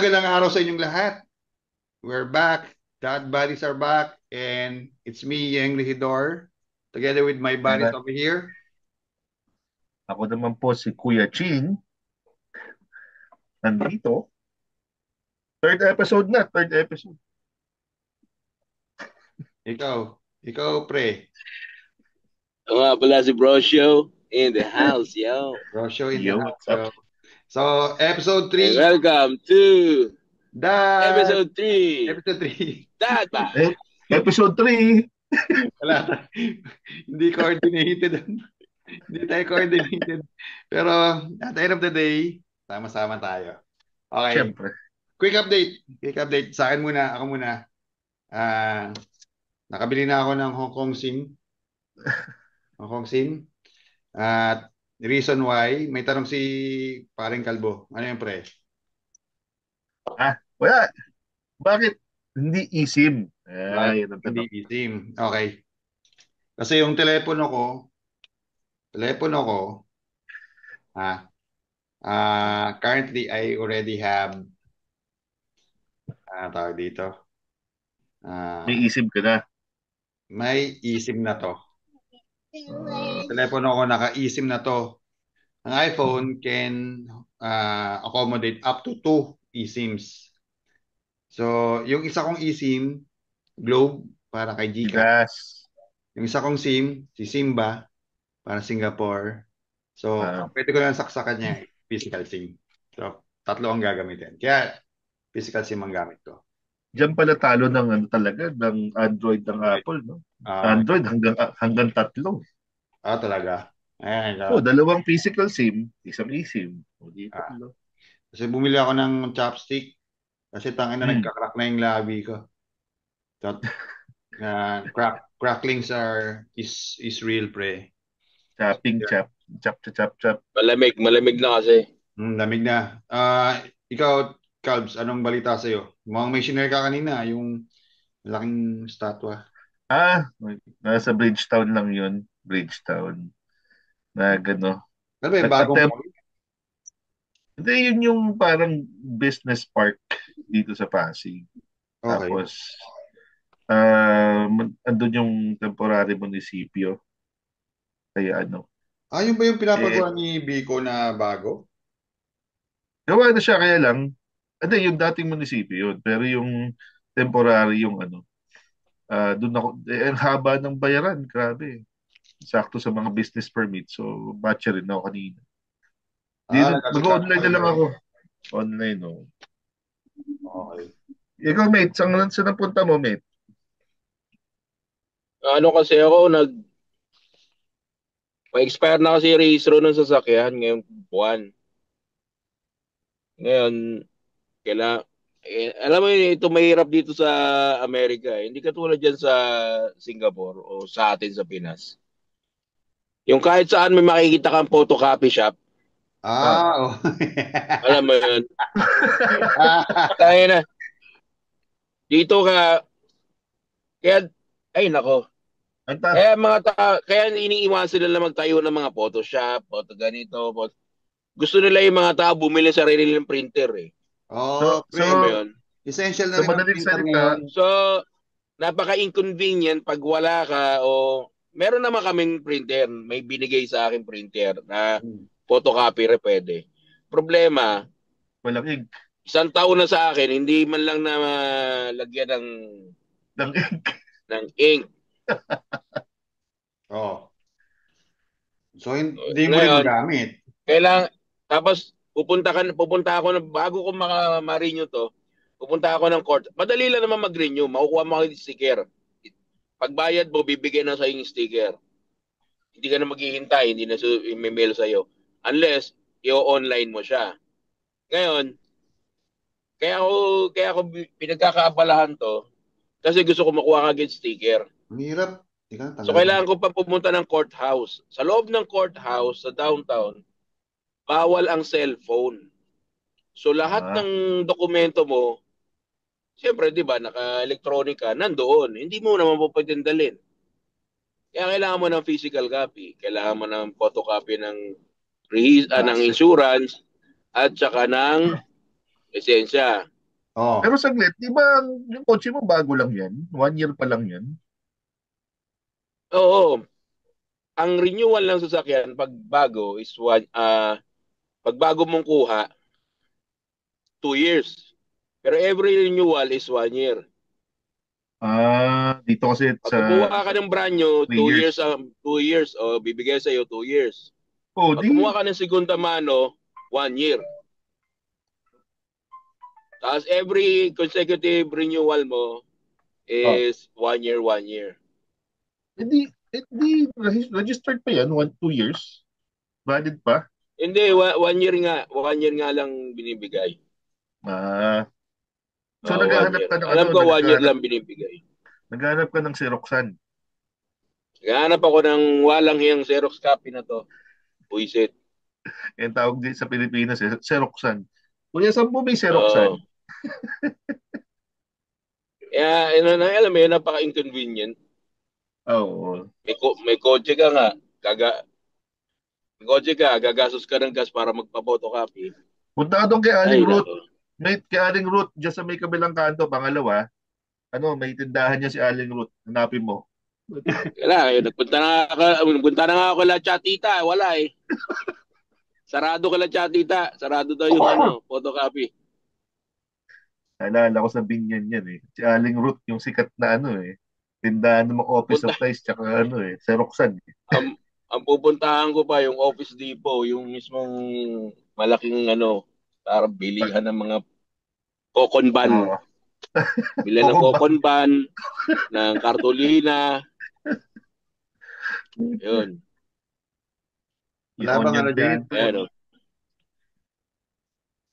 Magandang araw sa inyong lahat. We're back. Dad buddies are back. And it's me, Yeng Lihidor, together with my buddies At over here. ako naman po si Kuya Ching, nandito. Third episode na, third episode. Ikaw, ikaw, pre. Ako nga pala si Bro Show in the house, yo. Rosho in the Yo, house. what's up? So, episode And 3. welcome to Dad! episode 3, Episode 3. Dad Ba. Eh, episode 3. Wala. Hindi coordinated. Hindi tayo coordinated. Pero, at the end of the day, sama-sama tayo. Okay. Siyempre. Quick update. Quick update. Sa akin muna. Ako muna. Ah, nakabili na ako ng Hong Kong SIM. Hong Kong SIM. At reason why, may tanong si paring Kalbo. Ano yung pre? Wala. Bakit hindi eSIM? Bakit Yan ang hindi tanong. eSIM? Okay. Kasi yung telepono ko, ah, currently I already have, tawag dito, May ah, eSIM ka na. may eSIM na to. Ah, Telepono ko naka-eSIM na to. Ang iPhone can accommodate up to 2 eSIMs. So, yung isa kong eSIM, Globe, para kay Gcash. Gigas. Yung isa kong SIM, si Simba, para Singapore. So, Ah, pwede ko lang saksakan niya physical SIM. So, tatlo ang gagamitin. Kaya, physical SIM ang gamit ko. diyan pala talo ng ano talaga, ng Android ng Right. Apple, no? Ah, Android hanggang 3. talaga. Ayan. Oh, 2 physical SIM, isang eSIM. O di Ah. 3. Kasi bumili ako ng chopstick. Kasi tangin na Hmm. nagka-crack na yung labi ko. So, cracklings is real, pre. Chopping, chop. Chop, chop, chop, chop. Malamig na kasi. Lamig na. Ikaw, Calbs, anong balita sa'yo? Mukhang may shinare ka kanina, yung malaking statwa. Ah, nasa Bridgetown lang yun. Bridgetown. Na gano. Ano ba yung bagong Nag-attempt. mall? Hindi, yun yung parang business park dito sa Pasig. Okay. Tapos, andun yung temporary munisipyo. Kaya ano. Yun ba yung Eh, pinapagawa ni Biko na bago? gawa na siya kaya lang. Hindi, yung dating munisipyo yun. Pero yung temporary yung ano. Doon ako, ang haba ng bayaran. Grabe. Sakto sa mga business permit. So, batch rin ako kanina. Nagkasaksakan Mag-online ka na lang doon. ako. Online, no. Okay. Ikaw, mate, saan ang punta mo, mate? Ano kasi ako, pa-expire na kasi yung rehistro ng sasakyan ngayong buwan. Ngayon, alam mo yun, ito mahirap dito sa Amerika. Hindi katulad dyan sa Singapore o sa atin sa Pinas. Yung kahit saan may makikita kang photocopy shop, Ah. Oh. alam mo yun. Tayo na. Dito ka, kaya, ay nako. Ang ta- Kaya iniiwasan nila magtayo ng mga Photoshop, photo ganito, gusto nila yung mga tao bumili sa sarili ng printer eh. Oh, so, pre. Alam mo so, yun? Essential na sa rin ang madaling printer salita, ngayon. So, napaka-inconvenient pag wala ka o meron naman kaming printer, may binigay sa akin printer na photocopy pwede. Problema, walang ink. 1 taon na sa akin, hindi man lang na lagyan Ng ink. ng ink. Oh. So, hindi mo rin Ngayon, magamit. tapos pupunta ako bago ko ma-renew to, pupunta ako ng court. Madali lang naman mag-renew, makukuha mo yung sticker. Pagbayad mo, bibigyan na sa yung sticker. Hindi ka na maghihintay, hindi na i-mail sa iyo unless i-online mo siya. Ngayon, kaya ako pinagkakaabalahan to kasi gusto ko makuha kagad sticker. Ang hirap. So kailangan ko pa pumunta ng courthouse. Sa loob ng courthouse sa downtown, bawal ang cellphone. So lahat Ah, ng dokumento mo, siyempre 'di ba, naka-electronic ka, nandoon. Hindi mo naman po pwedeng dalhin. Kaya kailangan mo ng physical copy, kailangan mo ng photocopy ng Asset. insurance at saka ng lisensya. Oh, Pero saglit, di ba yung kotse mo bago lang yan? 1 year pa lang yan? Oo, ang renewal ng sasakyan pag bago is pag bago mong kuha, 2 years. Pero every renewal is 1 year. Dito kasi Pag sa kumuha ka ng brand new, 2 years 3 years. 2 years o bibigay sa iyo 2 years. Oh, Pag di, kumuha ka ng segunda mano, 1 year. Tapos every consecutive renewal mo oh, is 1 year, 1 year. registered pa yan, 2 years? Valid pa? Hindi, 1 year nga. 1 year nga lang binibigay. Ah, so Oh, one naghahanap year. ka ng ano, Alam ko 1 year lang binibigay. naghahanap ka ng Xeroxan. Hanap ako ng walang hiyang Xerox copy na to. Buisit. Yung tawag din sa Pilipinas, Xeroxan. Kuya, saan mo may Xeroxan? Oo. Kaya, alam mo yun, napaka-inconvenient. Oo. May kotse ka nga. Gaga, may kotse ka, gagastos ka ng gas para magpa-photocopy. Punta ka doon kay Aling Ay, Ruth. nako. Kay Aling Ruth, dyan sa may kabilang kanto, pangalawa, may tindahan niya si Aling Ruth. Hanapin mo. Kaya, nagpunta na nga ako kala Chatita. Wala eh. Sarado kala Chatita. Sarado daw yung photocopy. Naalala ko sa Binyan yan eh. Si Aling Ruth, yung sikat na tindahan ng mga office Punta, supplies, tsaka Xeroxan. ang pupuntahan ko pa yung Office Depot, yung mismong malaking para bilihan ng mga kokon ban. Oo. Bilan ng Coco ba? kokon ban, ng kartolina, yun. Yung wala bang onion ano dyan? paper. Ayan o.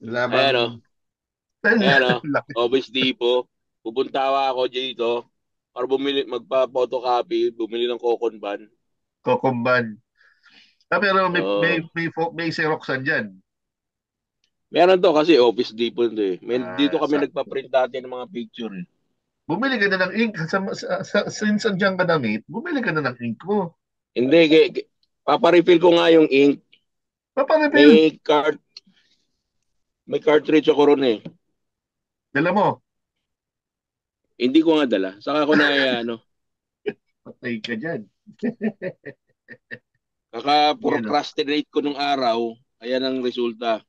Wala bang Ayan o. Ayan o. Laki. Office Depot. Pupunta ako dito para magpa-photocopy, bumili ng kokon ban. Kokomban. Pero Oo. may Xeroxan dyan. Meron to kasi Office Depot to eh. Dito kami Sakto. nagpa-print dati ng mga picture eh. Bumili ka na ng ink. Since andyan ka na, mate, bumili ka na ng ink mo. Hindi, paparefill ko nga yung ink. Paparefill. May cart May cartridge ako ron eh. Dala mo. Hindi ko nga dala. Saka ko na Patay ka dyan. Yan o. kaka-procrastinate ko nung araw. Ayan ang resulta.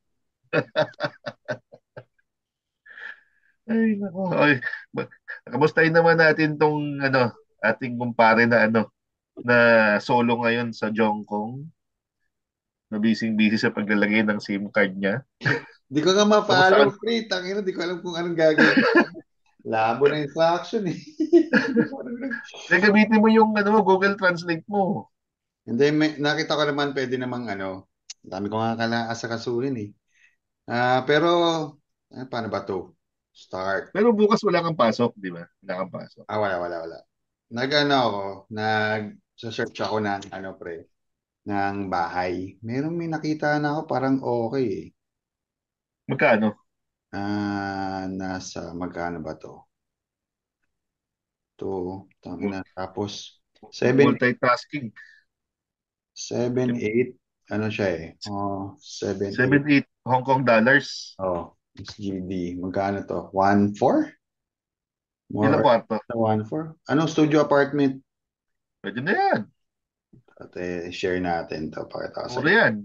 Ay, nako. Ay, kamustahin naman natin tong ating kumpare na solo ngayon sa Jongkong, na busy-busy sa paglalagay ng SIM card niya. Di ko nga Kamusta ma-follow, ka? pre. Tangina, di ko alam kung anong gagawin. Labo na instruction eh. Gagamitin mo yung Google Translate mo. Hindi, nakita ko naman pwede namang dami ko nga asakasuhin eh. Pero, paano ba to? Start. Pero bukas wala kang pasok, di ba? Wala kang pasok. Wala. Nag-search ako ng pre, ng bahay. May nakita na ako parang okay eh. Magkano? Nasa magkano ba to? Tangina. Tapos, 7, Multitasking. 7, 8, ano siya eh? 7, 8. 7-8 Hong Kong dollars. SGD. Magkano to? 1,4? Ilang More kwarto? or 1,4? Anong studio apartment? Pwede na yan. At share natin to. Pakita ko sa Mura yan.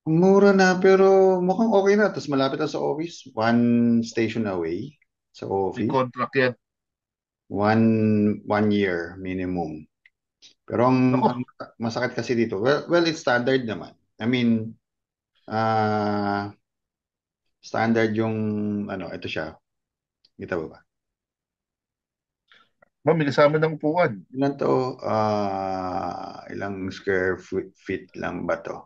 mura na pero mukhang okay na. Tapos malapit na sa office. One station away sa May office. contract yan. One year minimum. Pero ang Ako, masakit kasi dito, well, it's standard naman. I mean, standard yung, ito siya. Kita ba ba? may kasama ng upuan. Ilan to? Ilang square feet lang ba to?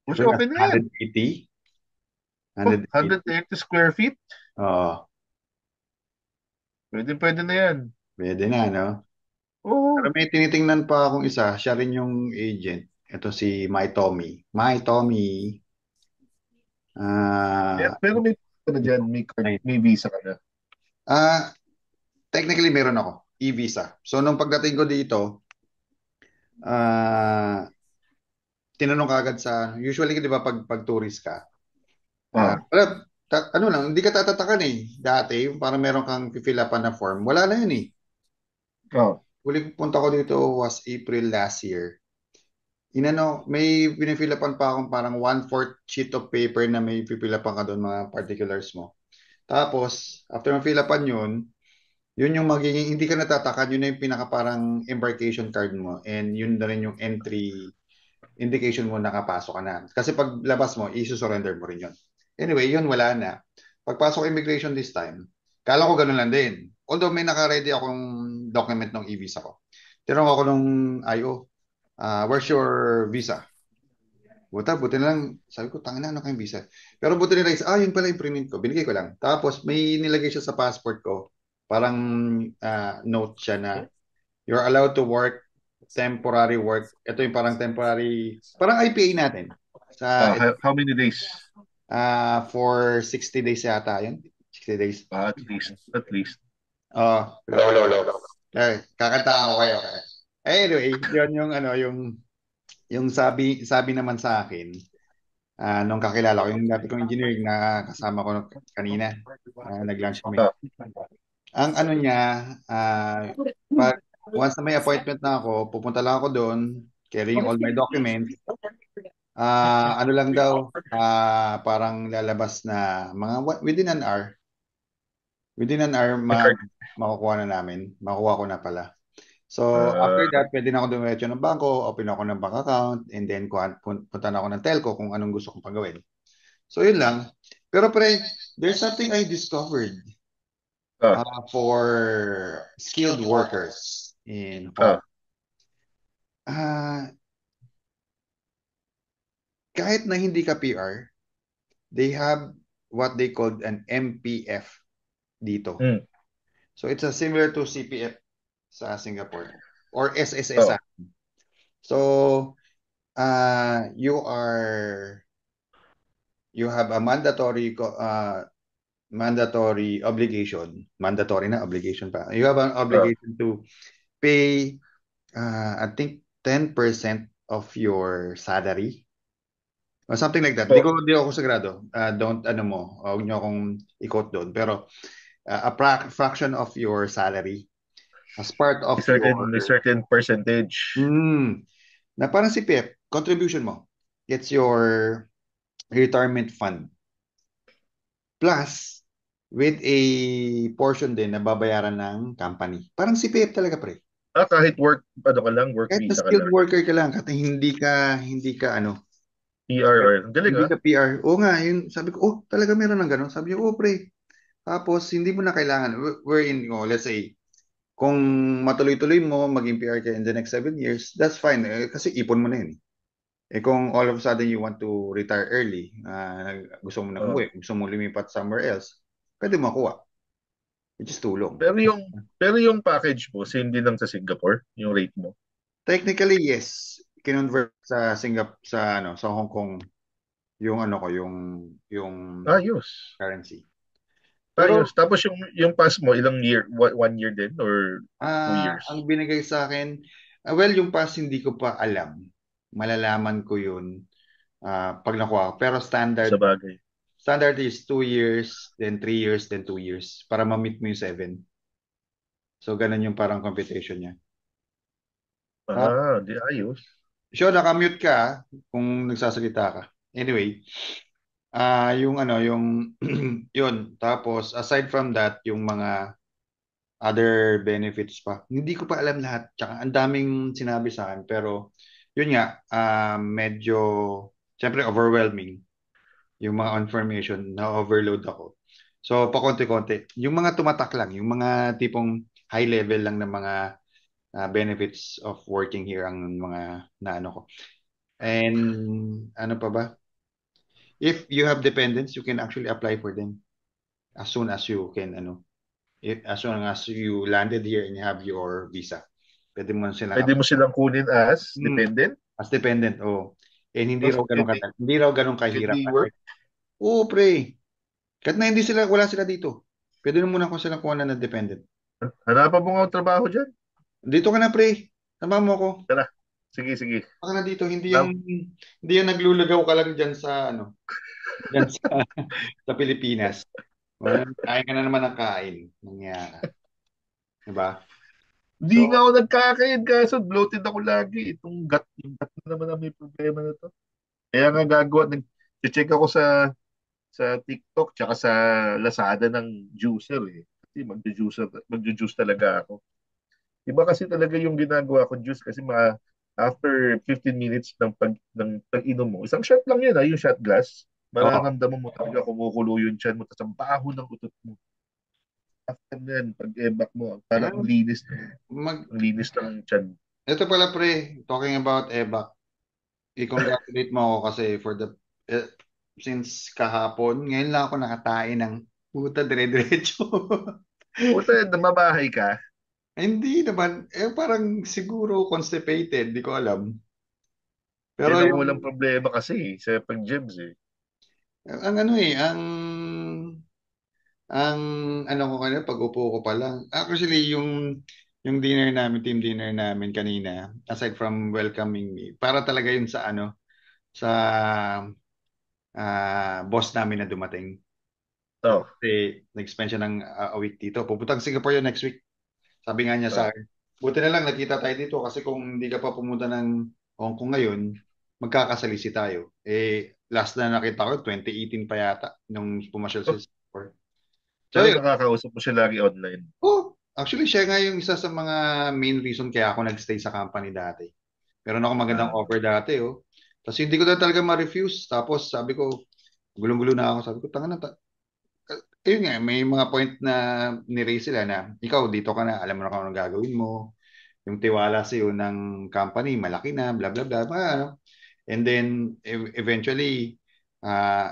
Mas Ito na, okay na yan. 180? Oh, 180. 180 square feet. Oo, Pwede na yan. pwede na, no? Pero Oo. may tinitingnan pa akong isa, siya rin yung agent. Ito si My Tommy. My Tommy. Pero may ka na dyan. May card, Ay. may visa ka na. Technically meron ako, e-visa. So nung pagdating ko dito, ah, tinanong ka agad usually di ba pag tourist ka, Ah, wala, ano lang, hindi ka tatatakan eh. Dati, yung parang meron kang fill up na form. Wala na yun eh. Oh. Huling punta ko dito was April last year. Inano, may pinifilapan pa akong parang 1/4 sheet of paper na may pipilapan ka doon mga particulars mo. Tapos, after mafilapan yun, yun yung magiging, hindi ka natatakan, yun na yung pinaka parang embarkation card mo and yun na rin yung entry indication mo nakapasok ka na. Kasi pag labas mo, i-surrender mo rin yun. Anyway, yun wala na. Pagpasok immigration this time, kala ko ganun lang din. Although may naka-ready akong document ng e-visa ko. Tinanong ako nung IO, where's your visa? Buti na lang, sabi ko, tangina, ano kayong visa? Pero buti nila, yun pala yung print ko. Binigay ko lang. Tapos may nilagay siya sa passport ko. Parang note siya na you're allowed to work, temporary work. Ito yung parang temporary, parang IPA natin. Sa, How many days? for 60 days yata yun. 60 days. At least. At least. Lolo. Kakantaan ko kayo. Anyway, yun yung ano, yung sabi naman sa akin, nung kakilala ko, yung dati kong engineering na kasama ko kanina, nag-lunch kami. Ah. Ang ano niya, pag once na may appointment na ako, pupunta lang ako doon, carrying all my documents. Ano lang daw, parang lalabas na mga within an hour. Within an hour, Record. makukuha na namin. Makukuha ko na pala. So, after that, pwede na ako dumiretso ng bangko, open ako ng bank account, and then punta na ako ng telco kung anong gusto kong pagawin. So, yun lang. Pero pre, there's something I discovered for skilled workers in Hong Kong. Kahit na hindi ka PR, they have what they called an MPF dito. So, it's similar to CPF sa Singapore or SSS. So, you have a mandatory obligation. Mandatory na obligation pa. You have an obligation to pay, I think 10% of your salary. Or something like that. Di ako sagrado. Don't, huwag niyo akong i-quote doon. Pero, a fraction of your salary as part of a certain percentage. Na parang CPF, contribution mo. It's your retirement fund. Plus, with a portion din na babayaran ng company. Parang CPF talaga, pre. Kahit work visa ka lang. Kahit na skilled worker ka lang, kahit hindi ka PR or hindi ka PR. Oo nga, yun, sabi ko, talaga meron ng gano'n. Sabi niya, pre. Tapos, hindi mo na kailangan, let's say, kung matuloy-tuloy mo, maging PR ka in the next 7 years, that's fine. Kasi ipon mo na yun. Kung all of a sudden you want to retire early, gusto mo na umuwi, gusto mo lumipat somewhere else, pwede makuha. Which is tulong. Pero yung package mo, same din lang sa Singapore, yung rate mo? Technically, yes. Kinonvert sa Singapore, sa Hong Kong, yung currency. Pero, tapos yung pass mo, ilang year? 1 year din or 2 years? Ang binigay sa akin, well, yung pass hindi ko pa alam. Malalaman ko yun pag nakuha. Pero standard is 2 years, then 3 years, then 2 years para ma-meet mo yung 7. So, ganun yung parang computation niya. Di ayos. Sure, nakamute ka kung nagsasalita ka. Anyway, yun. Tapos, aside from that, yung mga other benefits pa. Hindi ko pa alam lahat. Tsaka ang daming sinabi sa akin. Pero, yun nga, medyo, syempre, overwhelming. Yung mga information, na-overload ako. So, pakonti-konti. Yung mga tumatak lang, yung mga tipong high level lang ng mga benefits of working here ang mga naano ko. And, ano pa ba? If you have dependents, you can actually apply for them as soon as you can, as soon as you landed here and you have your visa. Pwede mo silang kunin as dependent? As dependent, And hindi raw ganun kahirap. Oo, pre. Kahit na wala sila dito. Pwede na muna kung silang kuha na dependent. Hanapan mo nga trabaho dyan? Dito ka na, pre. Tama mo ako. Sige. Baka na dito, hindi yung naglulugaw ka lang dyan sa Diyan sa Pilipinas. Kain ka na naman ng kain. Nangyara. Diba? Hindi nga So, ako nagkakain kaso bloated ako lagi. Yung gut na naman ang may problema na to. Kaya nga check ako sa TikTok tsaka sa Lazada ng juicer eh. Kasi magju-juice talaga ako. Iba kasi talaga yung ginagawa ko juice kasi after 15 minutes ng pag-inom mo, isang shot lang yun, yung shot glass. oh, Mararamdaman mo talaga kumukulo yung tiyan mo, tapos ang baho ng utot mo. After yan, pag-ebak mo, parang ayan, mag, ang linis ng tiyan. ito pala pre, talking about EBAC, i-congratulate mo ako kasi eh, since kahapon, ngayon lang ako nakatain ng puta dire-diretso. Puta, namabahay ka. Hindi naman, parang siguro constipated, di ko alam. Pero Yan ang yung, walang problema kasi sa pag-gyms eh. ang ano ang ano ko kanina, pag upo ko pa lang. Actually, yung dinner namin, team dinner namin kanina, aside from welcoming me, para talaga yun sa sa boss namin na dumating. So, Oh, kasi nag-spend siya ng a week dito. Pupuntang Singapore yun next week. Sabi nga niya sa oh. akin, buti na lang nakita tayo dito kasi kung hindi ka pa pumunta ng Hong Kong ngayon, magkakasalisi tayo. Last na nakita ko, 2018 pa yata, nung pumasyal sa Oh, Singapore. So, pero yun. nakakausap mo siya lagi online. Oh, actually, siya nga yung isa sa mga main reason kaya ako nagstay sa company dati. Meron ako magandang Ah, offer dati, oh. Tapos hindi ko na talaga ma-refuse. Tapos sabi ko, gulong-gulo na ako. Sabi ko, tanga na, ayun nga, may mga point na ni-raise sila na, ikaw, dito ka na, alam mo na kung anong gagawin mo. Yung tiwala sa iyo ng company, malaki na, bla bla bla, mga ano. And then, eventually,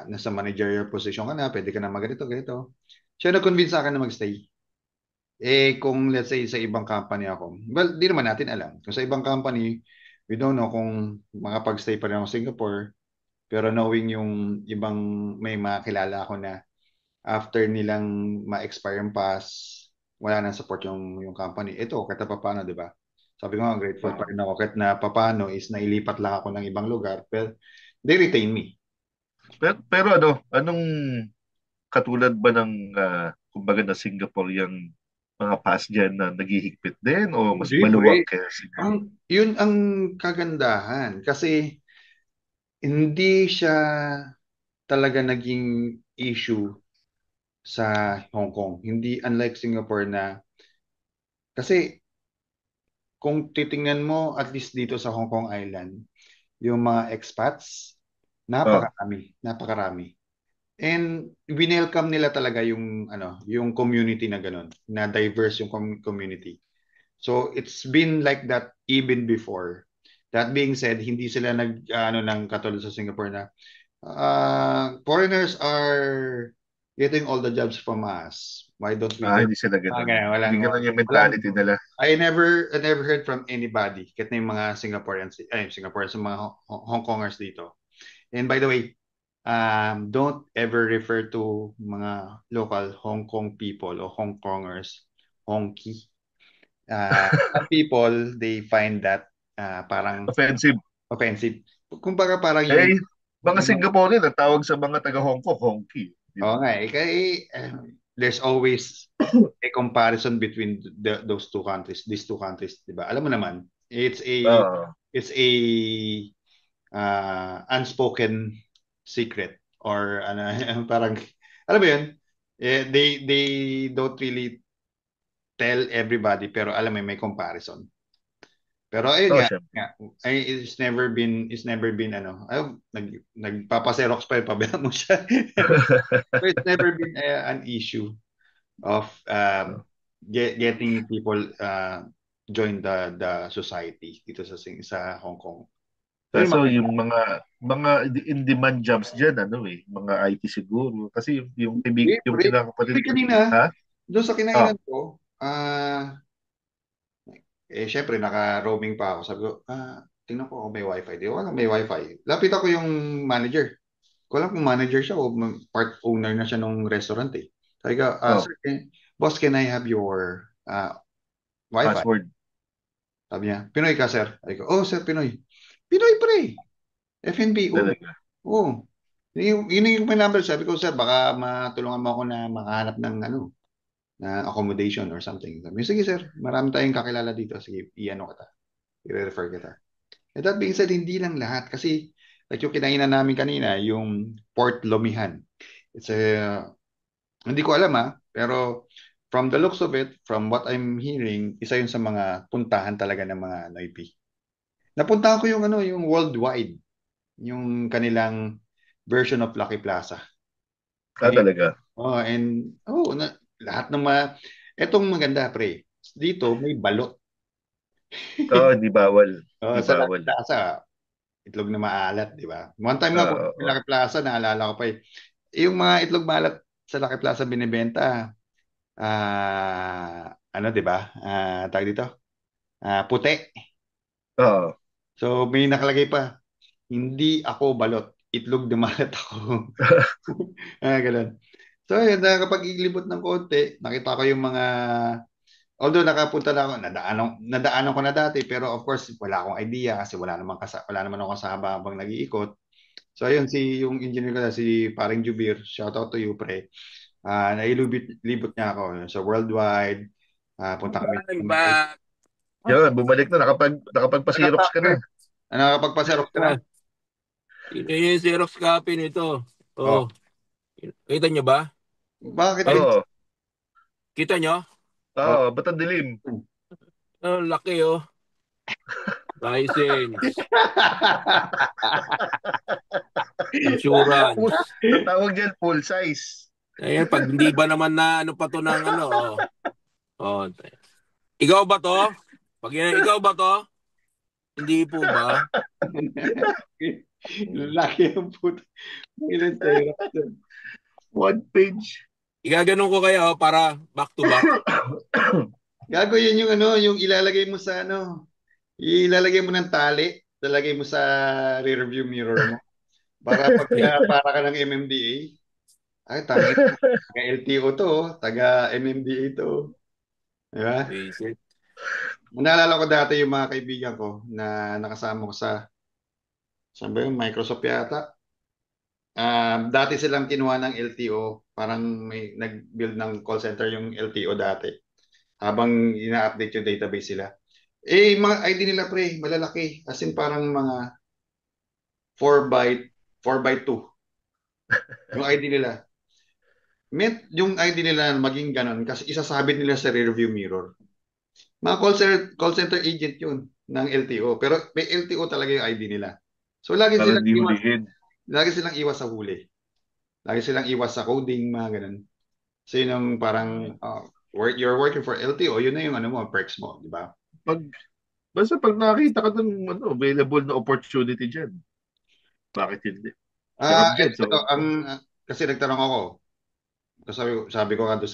nasa managerial position ka na, pwede ka na mag-ganito, ganito. Siya nag-convince sa akin na magstay. Kung let's say sa ibang company ako, well, di naman natin alam. Kung sa ibang company, we don't know kung makapag-stay pa rin ako sa Singapore. Pero knowing yung ibang may mga kilala ako na after nilang ma-expire yung pass, wala nang support yung company. Ito, kahit na paano, di ba? Sabi ko nga, grateful pa oh. rin ako kahit na paano is nailipat lang ako ng ibang lugar. Pero they retain me. Pero anong katulad ba ng kumbaga na Singapore yung mga pass dyan na naghihigpit din o mas Hindi, maluwag pre. kaya Singapore? Yun ang kagandahan. Kasi hindi siya talaga naging issue sa Hong Kong. Hindi unlike Singapore na kasi kung titingnan mo at least dito sa Hong Kong Island, yung mga expats, Oh, napakarami. And winelcome nila talaga yung community na ganun, na diverse yung community. So it's been like that even before. That being said, hindi sila ano ng katulad sa Singapore na foreigners are getting all the jobs from us. Why don't we get? hindi sila ganun. Ganun, Hindi ganun yung walang, mentality nila. I never heard from anybody, kahit na yung mga Singaporeans, yung mga Hong Kongers dito. And by the way, don't ever refer to mga local Hong Kong people o Hong Kongers, honky. Some people, they find that parang Offensive. offensive. Kumbaga parang Eh, mga yung Singaporean ang tawag sa mga taga Hong Kong, Honky. Di oo ba? nga there's always a comparison between those two countries, these two countries, 'di ba? Alam mo naman, Oo. it's a unspoken secret or ano parang alam mo 'yun? They don't really tell everybody pero alam mo may comparison. Pero ayun Oo, nga, syempre. it's never been ano, nagpapa-Xerox pa yung pabila mo siya. So it's never been an issue of getting people join the society dito sa Hong Kong. So yun, Kaso yung mga in-demand jobs diyan mga IT siguro kasi yung pre, kinakapatid ko. kanina, Ha? doon sa Oh, kinainan ko, syempre naka-roaming pa ako. Sabi ko, tingnan ko kung may wifi. Di ko alam may wifi. Lapit ako yung manager. Ko alam kung manager siya o part owner na siya ng restaurant eh. Sabi ko, oh, sir, boss, can I have your wifi? password Sabi niya, Pinoy ka, sir? Sabi ko, oh, sir, Pinoy. Pinoy, pre. FNB, oh. talaga. Oh. Yun yung may number. Sabi ko, sir, baka matulungan mo ako na makahanap ng na accommodation or something. Sabi ko, sige, sir, marami tayong kakilala dito. Sige, i-ano kita. I-refer kita. And that being said, hindi lang lahat. Kasi, like yung kinainan namin kanina, yung Port Lomihan. It's a, hindi ko alam pero from the looks of it, from what I'm hearing, isa yun sa mga puntahan talaga ng mga Noipi. Napuntahan ko yung yung worldwide, yung kanilang version of Lucky Plaza. And, Talaga. lahat ng mga, etong maganda, pre, dito may balot. Oo, di bawal. Di Sa Lucky bawal. Plaza, itlog na maalat, di ba? One time nga po, sa Oo. Lucky Plaza, naalala ko pa yung mga itlog maalat sa Lucky Plaza binibenta, di ba? Tawag dito, puti. Oo. So, may nakalagay pa, hindi ako balot, itlog na maalat ako. Ganun. So, yun, nakapag-iglibot ng konti, nakita ko yung mga, although nakapunta na ako, nadaanan ko na dati, pero of course, wala akong idea kasi wala naman ako kasama habang nag-iikot. So, ayun, yung engineer ko na, si Paring Jubir, shout out to you, pre. Nailibot niya ako sa worldwide. Punta kami. I'm back. Yun, bumalik na. Nakapagpa-Xerox ka na. Nakapagpasarok ka na? Ito yung Xerox copy nito. Oh. Kita nyo ba? Bakit? Oo. Kita nyo? Oo, ba't ang dilim? Laki License. Insurance. Tawag dyan, full size. Ayan, pag hindi ba naman na pa to ng Ikaw ba to? Pag ikaw ba to? Hindi po ba? Laki ang puto. Ilan tayo? One page. Igaganon ko kayo para back to back. Gago yun yung ilalagay mo sa ilalagay mo ng tali, ilalagay mo sa rear view mirror mo. Para ka ng MMDA. Ay, taga LTO to, taga MMDA to. Diba? Basic. Naalala ko dati yung mga kaibigan ko na nakasama ko saan ba yung Microsoft yata. Dati silang kinuha ng LTO, parang may nag-build ng call center yung LTO dati. Habang ina-update yung database sila. Mga ID nila pre, malalaki. As in parang mga 4x2. Yung ID nila. Yung ID nila maging ganon kasi isasabit nila sa rearview mirror. Mga call center agent yun ng LTO. Pero may LTO talaga yung ID nila. So lagi Para silang di iwas. hulihin. Lagi silang iwas sa huli. Lagi silang iwas sa coding, mga ganun. So yun yung parang you're working for LTO, yun na yung perks mo, di ba? Basta pag nakita ka ng available na opportunity dyan, bakit hindi? Sarap dyan. So, kasi nagtanong ako, sabi ko nga doon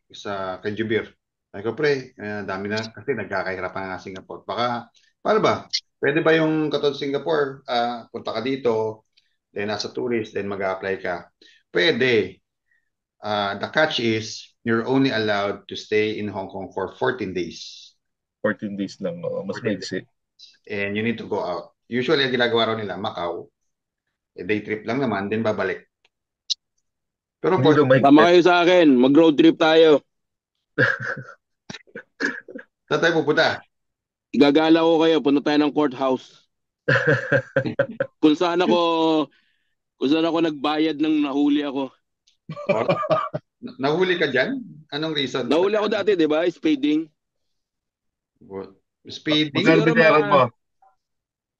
sa kay Jubir, sabi ko pre, dami na kasi nagkakahirapan nga Singapore. Paano ba? Pwede ba yung katulad Singapore, punta ka dito, then as a tourist, then mag-apply ka? Pwede. The catch is, you're only allowed to stay in Hong Kong for 14 days. 14 days lang. Mas maigsi. And you need to go out. Usually, ang ginagawa raw nila, Macau, day trip lang naman, then babalik. Pero Hindi daw maigsi. Tama kayo sa akin. Mag-road trip tayo. Saan tayo pupunta? Igagala ko kayo. Punta tayo ng courthouse. Kung saan ako nagbayad ng nahuli ako. Nahuli ka dyan? Anong reason? Nahuli ako dati, di ba? Speeding. Speeding? Magkano binayaran mo?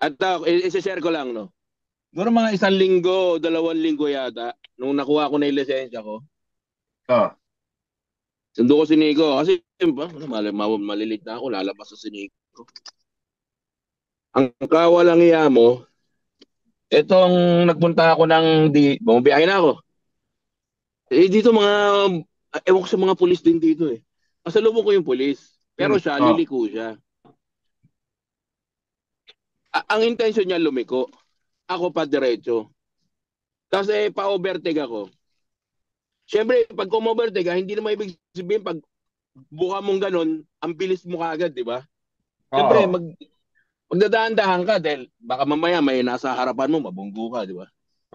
At isa-share ko lang, no? Siguro mga 1 linggo o 2 linggo yata nung nakuha ko na yung lisensya ko. Sundo ko si Nico. Kasi malilit na ako. Lalabas sa si Nico. Ang kawalang iya mo, etong nagpunta ako bumabiyahe na ako. Dito ewan ko sa mga pulis din dito eh. Kasalubong ko yung pulis. Pero siya, liliko siya. Ang intention niya lumiko. Ako pa diretso. Kasi pa-overtake ako. Siyempre, pag overtake ka, hindi naman ibig sabihin pag buka mong ganun, ang bilis mo kagad, di ba? Siyempre, magdadaan-dahan ka dahil baka mamaya may nasa harapan mo, mabunggo ka, di ba?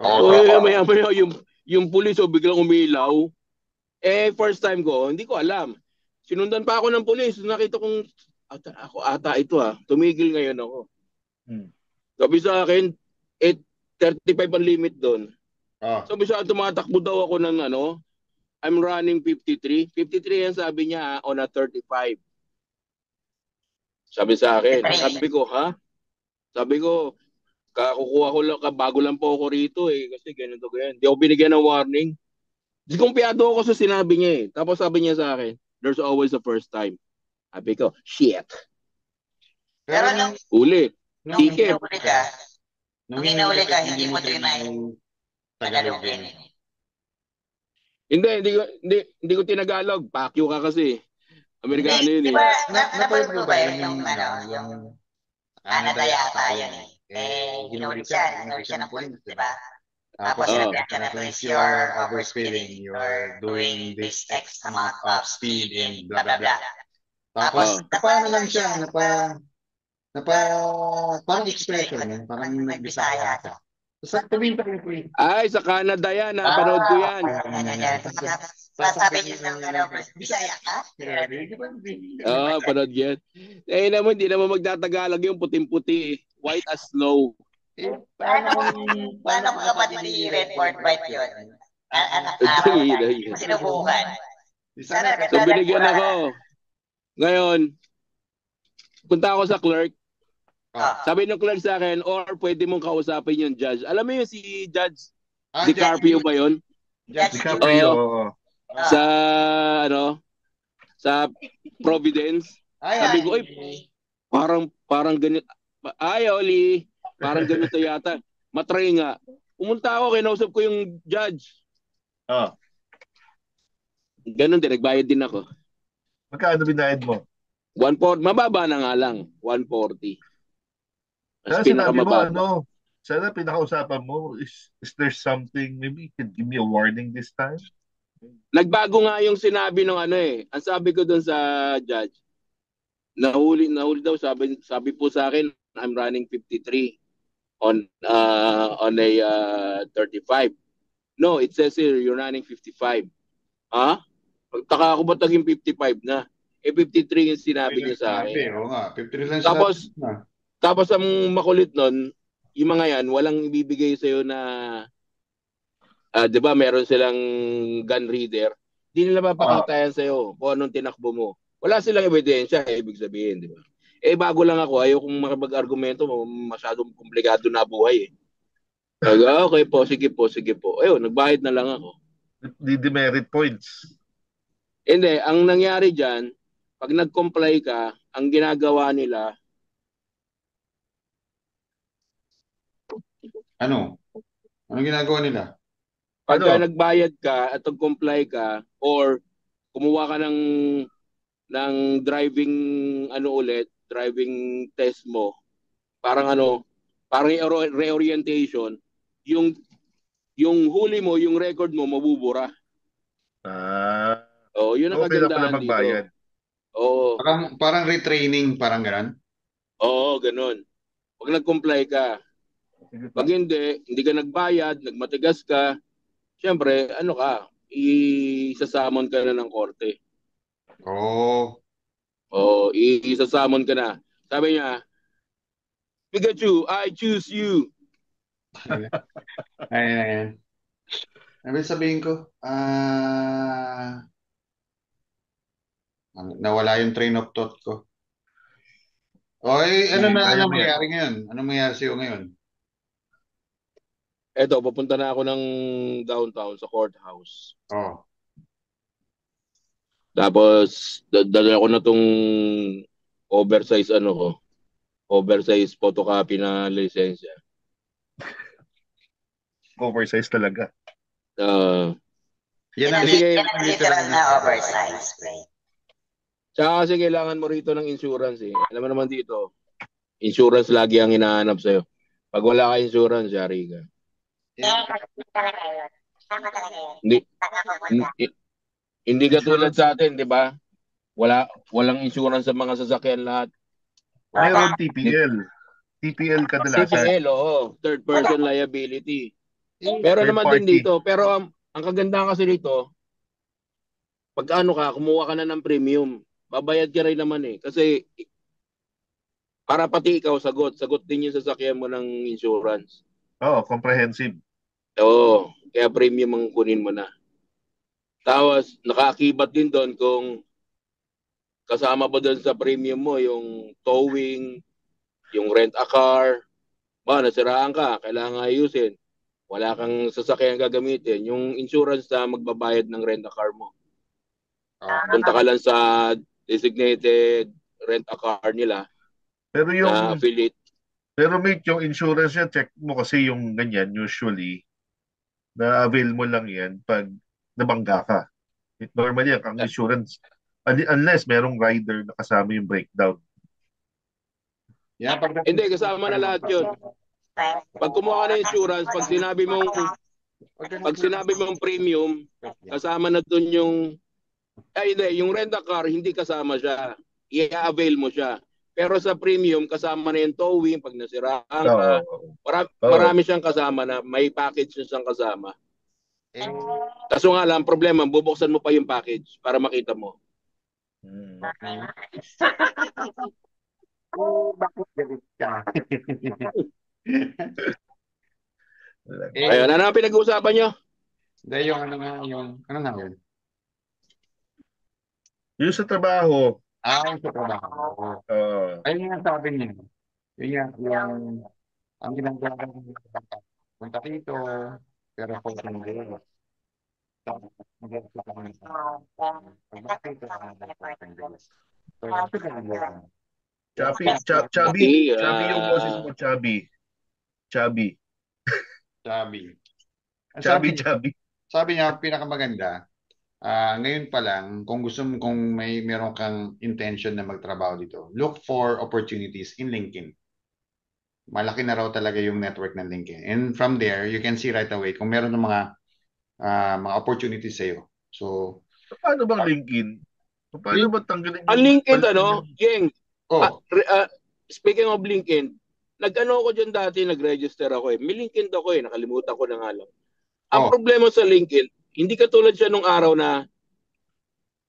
So, maya-maya yung pulis biglang umilaw. First time ko, hindi ko alam. Sinundan pa ako ng pulis. Nakita kong, ako ata ito tumigil ngayon ako. Sabi sa akin, 35 ang limit doon. Sabi sa akin, tumatakbo daw ako ng I'm running 53. 53 yan sabi niya on a 35. Sabi sa akin. Sabi ko, ha? Sabi ko, kakukuha ko lang, bago lang po ako rito kasi ganito ganyan. Hindi ako binigyan ng warning. Diskumpiyado ako sa sinabi niya Tapos sabi niya sa akin, there's always a first time. Sabi ko, shit. Pero nung hinuli ka, hindi mo trinay Tagalogin. Hindi ko tinagalog. Pakyo ka kasi. Amerikano yun Diba, napanood mo ba yung Canada yata yun hinuli siya ng pulis, diba? Tapos sinabihan siya na police, you're overspeeding, you're doing this X amount of speed and blah blah blah. Tapos, lang siya, parang expression, parang nagbisaya ka. Sa tumingin pa rin. Ay, sa Canada yan, napanood ko yan. Sabi niyo ng Bisaya ka? Panood yan. Naman, hindi naman magtatagalog yung puting-puti. White as snow. Paano ko kapag report bite yun? Anak sinubukan. So, binigyan ako. Ngayon, punta ako sa clerk. Sabi ng clerk sa akin, or pwede mong kausapin yung judge. Alam mo yun si Judge DiCaprio ba yun? DiCaprio. Sa Providence. Sabi ko, parang ganito. Oli, parang ganito yata. Matry nga. Pumunta ako, kinausap ko yung judge. Ganun din, nagbayad din ako. Magkano binayad mo? 140, mababa na nga lang. 140. Sana sinabi mo, sana pinakausapan mo, is there something, maybe you can give me a warning this time? Nagbago nga yung sinabi ng Ang sabi ko doon sa judge, nahuli daw, sabi po sa akin, I'm running 53 on a 35. No, it says here, you're running 55. Pagtaka ako ba't naging 55 na? 53 yung sinabi niya sa akin. Oo nga, 53 lang siya. Tapos ang makulit nun, yung mga yan, walang ibibigay sa'yo na, di ba, meron silang gun reader. Di nila papakita yan sa'yo kung anong tinakbo mo. Wala silang ebidensya, ibig sabihin, di ba? Bago lang ako, ayaw kong makapag-argumento, masyadong komplikado na buhay Okay po, sige po. Ayun, nagbayad na lang ako. Di demerit points. Hindi, ang nangyari dyan, pag nag-comply ka, ang ginagawa nila, Ano ginagawa nila? Pagka nagbayad ka at nag-comply ka or kumuha ka ng driving driving test mo, parang reorientation, yung huli mo, yung record mo mabubura. Yun ang kagandahan dito. Parang retraining, parang ganun. Ganun. Pag nag-comply ka, pag hindi ka nagbayad, nagmatigas ka, siyempre, isasamon ka na ng korte. Isasamon ka na. Sabi niya, Pikachu, I choose you. Ayan. Sabihin ko, nawala yung train of thought ko. Ano mangyayari ngayon? Ano mangyayari sa'yo ngayon? Eto, papunta na ako ng downtown sa courthouse. Tapos, dala ko na tong oversize photocopy na lisensya. Oversize talaga. Yan ang literal na oversize, play. Tsaka kasi kailangan mo rito ng insurance Alam mo naman dito, insurance lagi ang hinahanap sa'yo. Pag wala ka insurance, yari ka. Hindi katulad sa atin, di ba? Walang insurance sa mga sasakyan lahat. Mayroon TPL. TPL kadalasan. TPL, third person liability. Meron Third naman din party. dito. Pero ang kagandahan kasi dito, pag ano ka, kumuha ka na ng premium, babayad ka rin naman eh. Kasi para pati ikaw sagot. Sagot din yung sasakyan mo ng insurance. Oo, comprehensive. Oo, kaya premium ang kunin mo na. Tapos, nakaakibat din doon kung kasama ba doon sa premium mo yung towing, yung rent a car. Ba, nasiraan ka, kailangan ayusin. Wala kang sasakyan gagamitin. Yung insurance na magbabayad ng rent a car mo. Punta ka lang sa designated rent a car nila Pero na yung affiliate. pero mate, yung insurance niya, check mo kasi yung ganyan usually na-avail mo lang yan pag nabangga ka. Normally, ang insurance, unless merong rider na kasama yung breakdown. Yeah, Hindi, kasama na lahat yun. Pag kumuha ka ng insurance, pag sinabi mong premium, kasama na dun yung, hindi, yung rent a car, hindi kasama siya. I-avail mo siya. Pero sa premium, kasama na yung towing, pag nasiraan ka. Oo. Marami siyang kasama na, may package na siyang kasama. Kaso nga lang, problema, bubuksan mo pa yung package para makita mo. Bakit galit ka? Ayun, ano ang pinag-uusapan nyo? Hindi, yung ano nga yun? Yung sa trabaho, Yung sa trabaho. Ayun yung sabi niya. Yung ang ginagawa ng punta dito, pero kung hindi, chubby yung boses mo, chubby. Sabi niya, pinakamaganda, ngayon pa lang, kung meron kang intention na magtrabaho dito, look for opportunities in LinkedIn. Malaki na raw talaga yung network ng LinkedIn. And from there, you can see right away kung meron ng mga opportunities sa'yo. So, paano bang LinkedIn? Paano ba tanggalin yung... Ang LinkedIn, Jeng, Oh, speaking of LinkedIn, nag-ano ako dyan dati, nag-register ako eh. May LinkedIn ako eh, nakalimutan ko na nga lang. Ang problema sa LinkedIn, hindi katulad siya nung araw na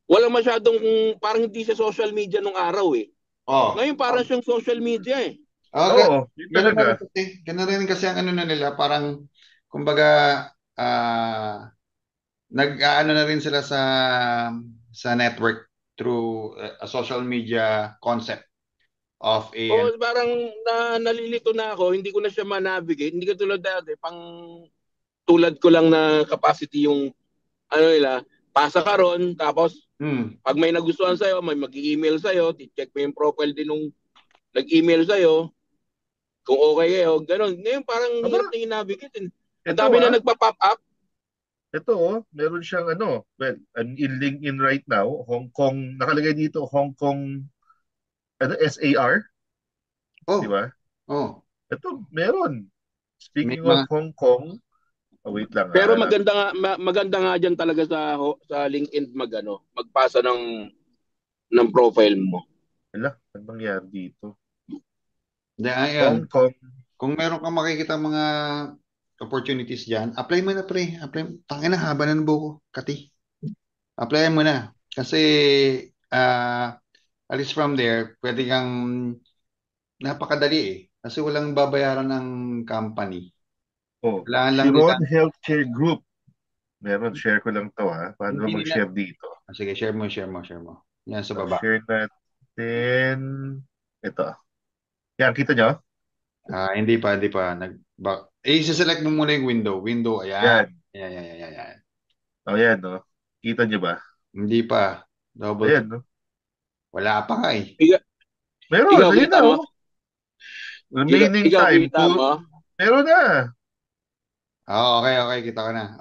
walang masyadong, parang hindi siya social media nung araw eh. Ngayon parang siyang social media eh. Oo, yun talaga. Ganun rin kasi ang ano na nila, parang, kumbaga, nag-aano na rin sila sa network through a social media concept of a... parang nalilito na ako, hindi ko na siya ma-navigate. Hindi katulad dati, tulad ko lang na capacity yung ano nila, pasa ka ron, tapos pag may nagustuhan sa'yo, may mag-email sa'yo, check mo yung profile din nung nag-email sa'yo, kung okay kayo, gano'n. Ngayon parang hirap na i-navigate. Ang dami na nagpa-pop up. Ito, meron siyang in LinkedIn right now, Hong Kong, nakalagay dito, Hong Kong, SAR. Di ba? Ito, meron. Speaking of Hong Kong, wait lang. Pero maganda nga diyan talaga sa LinkedIn magpasa ng profile mo. Wala, ano nangyari dito? Hong Kong. Kung meron kang makikita mga opportunities diyan, apply mo na pre. Tangina haba na ng buko, Kati. Apply mo na. Kasi at least from there, pwede kang napakadali eh. Kasi walang babayaran ng company. Chiron Healthcare Group. Meron, share ko lang to ha. Paano mag-share dito? Sige, share mo. Yan sa baba. Share natin. Ito. Yan, kita nyo? Hindi pa. Isa-select mo muna yung window. Ayan. Yan. Yan, no? Kita nyo ba? Hindi pa. Double. Ayan, no? Wala pa ka eh. Meron, ayun na, oh. Remaining time. Meron na. Okay. Kita ka na.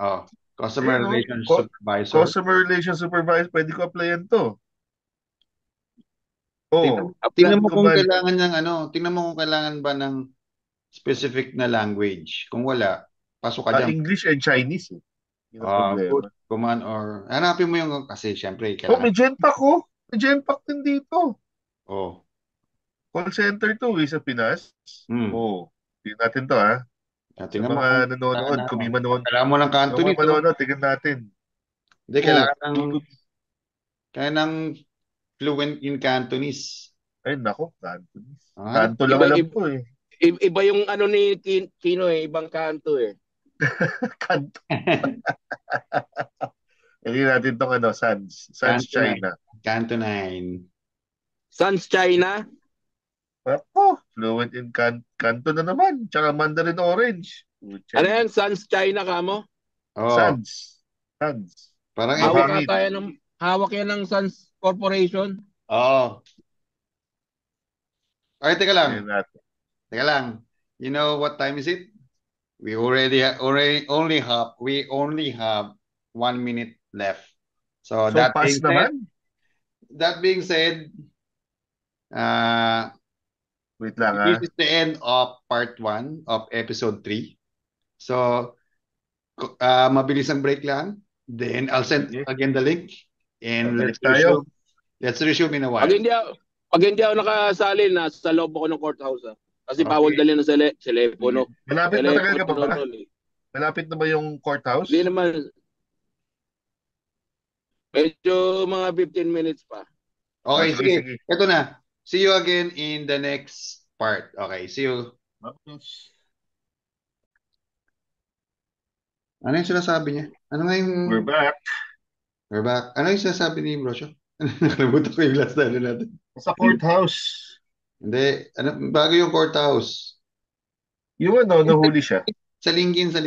Customer Relations Supervisor. Customer Relations Supervisor. Pwede ko applyan to. Tingnan mo kung kailangan ba ng specific na language. Kung wala, pasok ka dyan. English and Chinese. Command or... Hanapin mo yung... Kasi syempre, kailangan... may Genpact ko. May Genpact din dito. Call center to sa Pinas. Tingnan natin to ha. Sa Tingnan mo mga kung nanonood, kung may manonood, kailangan mo ng yung mga Cantonese, oh. manonood, tignan natin. Hindi, Oh, kailangan ng fluent in Cantonese. ay, nako, Cantonese. Ah, Kanto lang Iba, alam iba, ko eh. iba yung ano ni Kino eh, ibang kanto eh. Kanto. Hindi natin tong Sans China. Canto 9. Sans China? Ako, fluent in Kanto na naman. Tsaka Mandarin Orange. Ano yan? Sans China ka mo? Oh, Sans. parang Hawak Hangin. ata yan ng, hawak yan ng Sans Corporation. Oh. Okay, teka lang. Tignan natin. Teka lang. You know what time is it? We only have 1 minute left. So, So, pass naman. that being said, Wait lang this is the end of part 1 of episode 3. So, mabilis ang break lang. Then, I'll send Okay. again the link. And Balik tayo. let's resume in a while. Pag hindi ako nakasali, nasa loob ako ng courthouse. Kasi Okay. bawal dalhin ng telepono. Malapit na talaga ba? Telepono. Malapit na ba yung courthouse? Hindi naman. Medyo mga 15 minutes pa. Okay, sige. sige. Ito na. See you again in the next part. Okay, see you. Ano yung sinasabi niya? Ano nga yung... We're back. We're back. Ano yung sinasabi ni Brocho? Nakalimutan ko yung last na natin. Sa courthouse. Hindi. Bago yung courthouse. Yung nahuli siya. Sa LinkedIn. Sa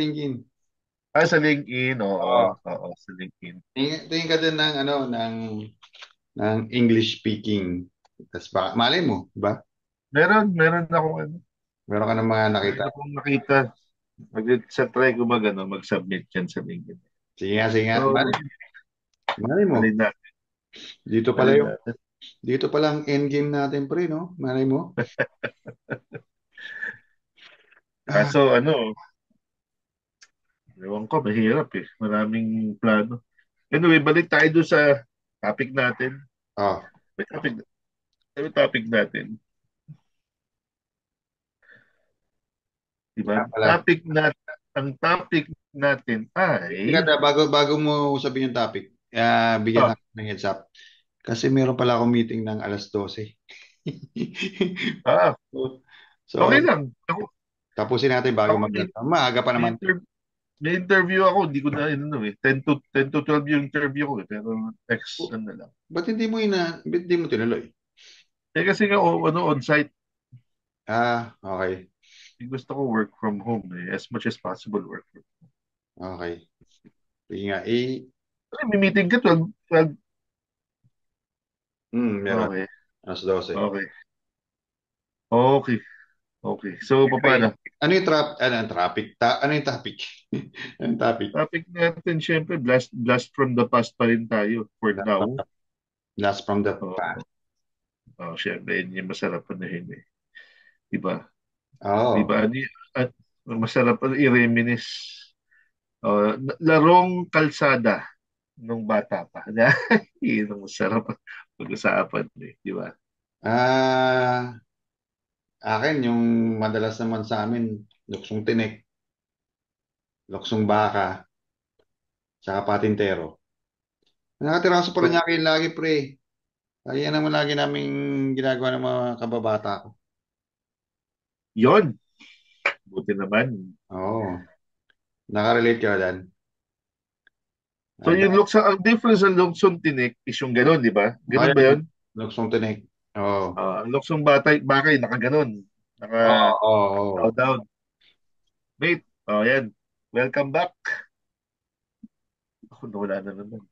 LinkedIn. Oo, sa LinkedIn. Tingin ka din ng, ng English speaking. Tapos malay mo, diba? Meron akong Meron ka ng mga nakita. Meron akong nakita. Try ko mag-submit yan sa LinkedIn. Sige nga. So, Malay mo. malay natin. Dito pala ang endgame natin, pre, no? Malay mo. Kaso ewan ko, mahirap eh. Maraming plano. Anyway, balik tayo doon sa topic natin. May topic natin. Diba? Ang topic natin ay... Teka, bago mo sabihin yung topic, bigyan natin ng heads up. Kasi meron pala akong meeting ng alas 12. So, okay lang. Tapusin natin bago maaga pa naman. May interview ako, hindi ko na 10 to 12 yung interview ko, pero next na lang. Ba't hindi mo tinuloy? Kasi nga on-site. Okay. Gusto ko work from home as much as possible work from home. Okay. Sige nga, may meeting ka 12. Meron. Okay. Alas 12. Okay. So, paano? Ano yung traffic? Ano yung topic? Anong topic? Topic natin, syempre, blast from the past pa rin tayo for now. Blast from the past. Syempre, yun yung masarap eh. Diba? Diba? Masarap i-reminisce. Larong kalsada nung bata pa. Yun ang masarap pag-usapan diba? Akin, yung madalas naman sa amin, luksong tinik, luksong baka, tsaka patintero. Nakatira sa Paranaque lagi, pre. Yan naman lagi naming ginagawa ng mga kababata ko. Yon. Buti naman. Nakarelate ka dan. So yung ang difference ng luksong tinik is yung gano'n, di ba? Gano'n ba yun? Luksong tinik. Ang luksong bakay, nakaganon. Down. Mate, yan. Welcome back. Ako, nawala na naman.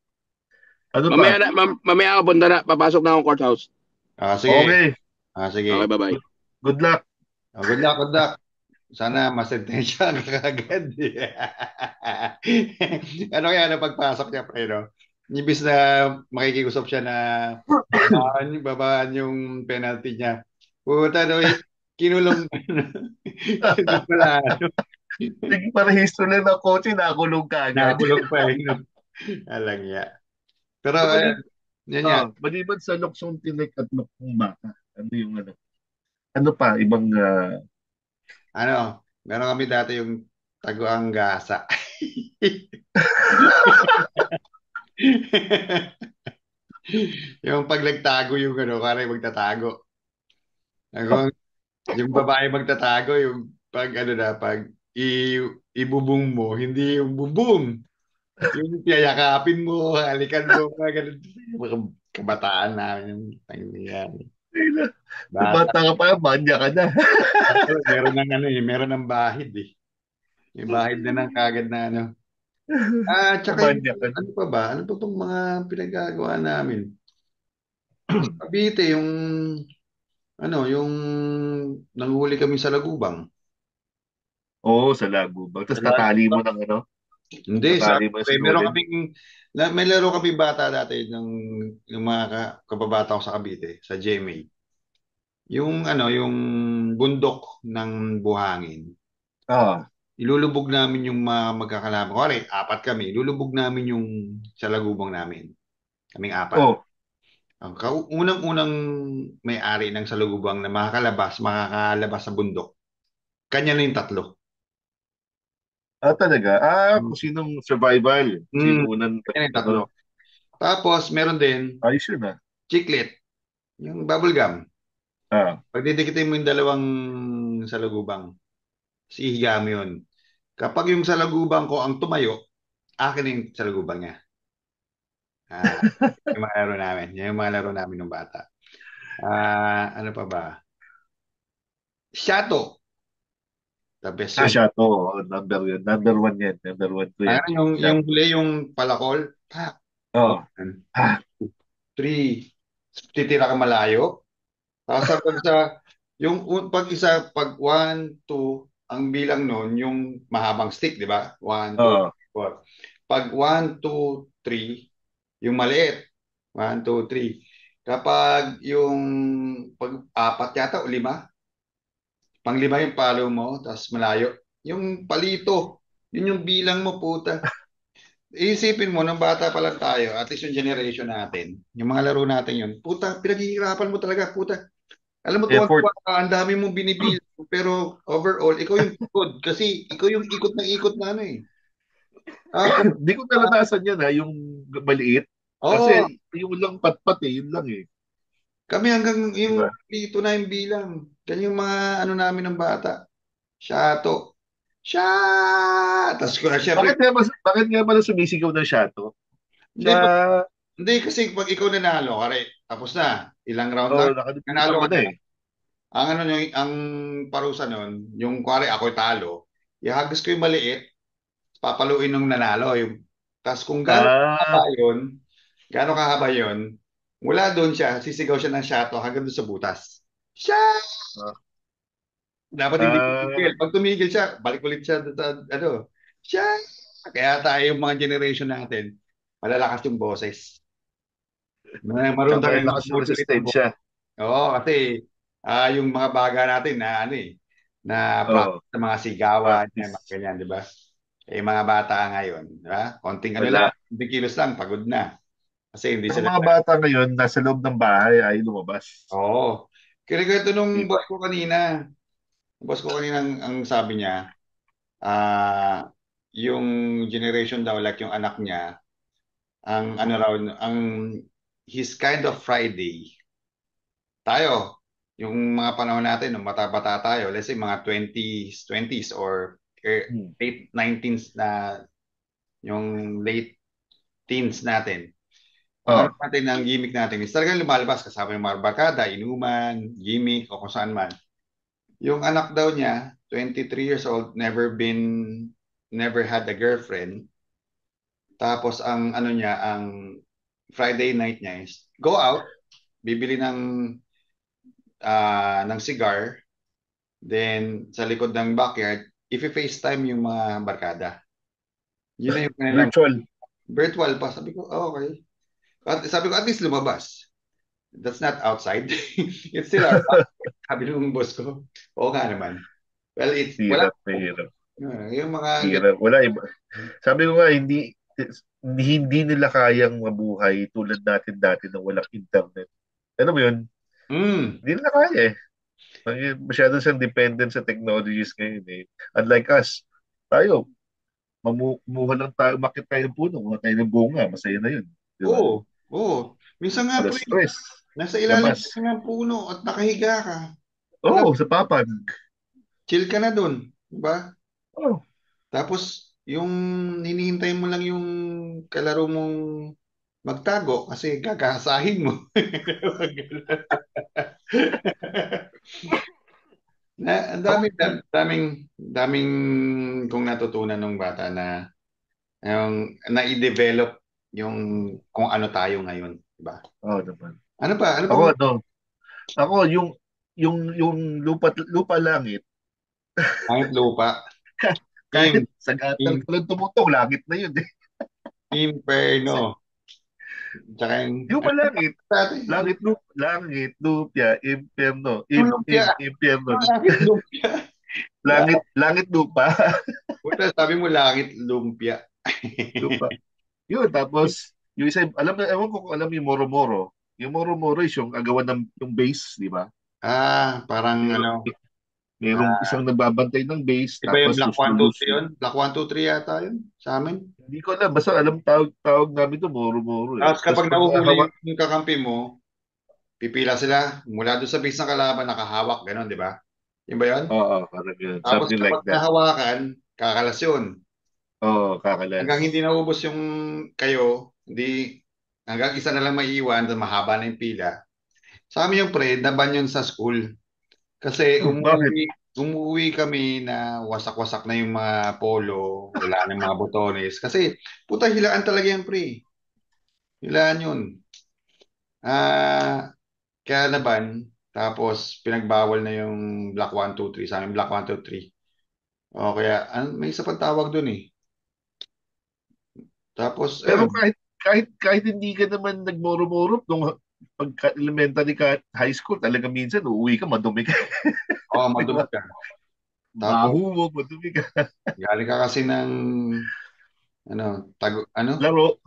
Mamaya ka punta na. Papasok na akong courthouse. Sige. Okay. Sige. Okay, bye-bye. Good luck. Good luck. Sana masentensya ka agad. Ano pagpasok niya, pre, no? Ibis na makikiusap siya na babaan yung penalty niya. Puta, kinulong pala. Parehistro lang ng kotse, nakulong ka agad. Nakulong pa yun. Alang ya. Pero, yan yan. Maliban sa luksong tinik at luksong baka, ano yung ano pa, ibang... meron kami dati yung tago ang gasa. Yung pag nagtago yung kaya magtatago. Ako, yung babae magtatago, yung pag pag ibubong mo, hindi yung bubong. Yung piyayakapin mo, halikan mo, mga ganun. Mga kabataan namin yung nangyayari. Bata. Bata ka pa, manya ka na. Meron ng meron ng bahid eh. May bahid na ng kagad na tsaka yung, Manya ka na. ano pa ba? Ano pa bang mga pinagagawa namin? Cavite, yung nanghuli kami sa Lagubang. Oo, sa Lagubang. Tapos tatali mo ng ano? Hindi, Tatali mo yung meron sinulid. kaming, may laro kami bata dati ng mga kababata ko sa Cavite, sa GMA. Yung bundok ng buhangin. Ah, Ilulubog namin yung mga magkakalaban. Kuwari, apat kami. Ilulubog namin yung sa lagubang namin. Kaming apat. oh, Ang unang-unang may-ari ng salugubang na makakalabas sa bundok. Kanya na yung tatlo. talaga. Kung sinong survival. Hmm, Sino unang, kanya na yung tatlo. ano, Tapos, meron din, ayos yun ah. chiclet, yung bubble gum. Ah, Pagdidikitin mo yung dalawang salugubang, sihiga mo yun. Kapag yung salugubang ko ang tumayo, akin na yung salugubang niya. Ah, yung mga laro namin. Yan yung mga laro namin nung bata. Ano pa ba? Shato. The best yun. siya to. Number yun. Number one yan. Number one ko yan. Yung huli, yung palakol. Pa. Oh. One, Ah, three. Titira ka malayo. Tapos hanggang sa, pag one, two, ang bilang nun, yung mahabang stick, di ba? One, two, oh. four. Pag one, two, three, yung maliit. One, two, three. Kapag yung pag-apat yata o lima, panglima yung palo mo, tapos malayo. Yung palito, yun yung bilang mo, puta. Iisipin mo, nung bata pa lang tayo, at least yung generation natin, yung mga laro natin yun, puta, pinaghihirapan mo talaga, puta. Alam mo, Effort. tuwang-tuwa ka, ang dami mong binibilang, pero overall, ikaw yung good, kasi ikaw yung ikot ng ikot na ano eh. Tapos, Di ko naranasan yan ha, yung maliit. oo, Kasi yung lang patpat yun lang eh. kami hanggang Di yung ba? dito na yung bilang. Ganyan yung mga ano namin ng bata. Shato. Shot! Tapos ko na, syempre, Bakit nga ba sumisigaw ng shato? hindi, Sa, hindi kasi pag ikaw nanalo, kare, tapos na, ilang round lang, nakalimutan nanalo ko ka na na. eh. Ang parusa nun, yung kuwari ako talo, ihagis ko yung maliit, papaluin nung nanalo. Tapos kung Ah, gaano kahaba yun, mula doon siya, sisigaw siya ng shato hanggang doon sa butas. Shot! ah, Dapat hindi tumigil. ah, Pag tumigil siya, balik ulit siya doon sa, shot! Kaya tayo, yung mga generation natin, malalakas yung boses. Marunong tsaka tayo malakas yung modulate ng boses. resistensya. Oo, kasi yung mga baga natin na na Oo, practice sa mga sigawan, mga practice. ganyan, di ba? Mga bata ngayon, di ba? Konting lang, Wala. konting kilos lang, pagod na. Kasi hindi Ang sila, mga bata ngayon, nasa loob ng bahay ay lumabas. oo. Kinikwento Di nung ba? boss ko kanina ang sabi niya, ah, yung generation daw, like yung anak niya, ang ano raw, ang his kind of Friday. Tayo, yung mga panahon natin, nung bata-bata tayo, let's say mga 20s or Hmm. late 19s na yung late teens natin. Ang ano Oh, natin, ang gimmick natin is talagang lumalabas kasama yung mga barkada, inuman, gimmick, o kung saan man. Yung anak daw niya, 23 years old, never had a girlfriend. Tapos ang ano niya, ang Friday night niya is go out, bibili ng cigar, then sa likod ng backyard, if FaceTime yung mga barkada. Yun na yung kanilang virtual. virtual pa. Sabi ko, okay. Sabi ko, at least lumabas. That's not outside. It's still outside. Sabi nung boss ko, oo nga naman. Well, wala. Hirap, mahirap. Yung mga Hirap. Wala iba. Sabi ko nga, hindi nila kayang mabuhay tulad natin dati na walang internet. Ano mo yun? mm, Hindi nila kaya eh. Masyado siyang dependent sa technologies ngayon eh. Unlike us, Tayo, kumuha lang tayo, umakyat tayo ng puno, kumuha tayo ng bunga, masaya na yun. Di ba? Oo, oo. Minsan nga, Wala pre, stress. nasa ilalim Labas. ka ng puno at nakahiga ka. Wala, Oo, sa papag. chill ka na dun. Diba? Oh, Tapos, yung hinihintay mo lang yung kalaro mong magtago kasi gagasahin mo. Ang daming kong natutunan nung bata na yung na-develop yung kung ano tayo ngayon, di ba? oh, naman. Ano pa? Ano pa? Ako ano, ako yung lupa langit, Kahit lupa. kahit Im, sa gatal im, ka lang tumutong, langit na yun eh. Imperno. Tsaka yung, Lupa ano langit, dati? langit, lupya, impyerno, Yung lumpia. impyerno, Langit lumpia. langit lupa, Puta, sabi mo langit lumpia. lupa. Yun, tapos, yung isa, ewan ko kung alam yung moro-moro. Yung moro-moro is yung agawan ng yung base, di ba? Parang Meron, ano, merong ah, isang nagbabantay ng base, di ba yung tapos Black 123 lulusong. yun? Black 123 yata yun sa amin. Hindi ko alam, basta alam tawag namin to moro-moro eh. Tapos Tapos kapag pag nahuhuli hawa, yung kakampi mo, pipila sila mula doon sa base ng kalaban, nakahawak, gano'n, di ba? Yun ba yun? oo, parang yun, Tapos something like kapag that. nahawakan, kakalas yun. Oo, kakalas. Hanggang hindi naubos yung kayo, hindi, hanggang isa na lang maiiwan, mahaba na yung pila. Sa amin yung pre, naban yun sa school. Kasi Bakit? umuwi kami na wasak-wasak na yung mga polo, wala na yung mga botones. Kasi, puta, hilaan talaga yan, pre. Hilaan yun. Ah, kaya naban, tapos pinagbawal na yung Black 123 sa amin, Black 123. O kaya, may isa pang tawag dun eh. Tapos, Pero kahit hindi ka naman nagmoro-moro nung pagka elementary ka at high school, talaga minsan uuwi ka, madumi ka. Di madumi ba? ka. Tapos, Baho mo, madumi ka. galing ka kasi ng, Laro.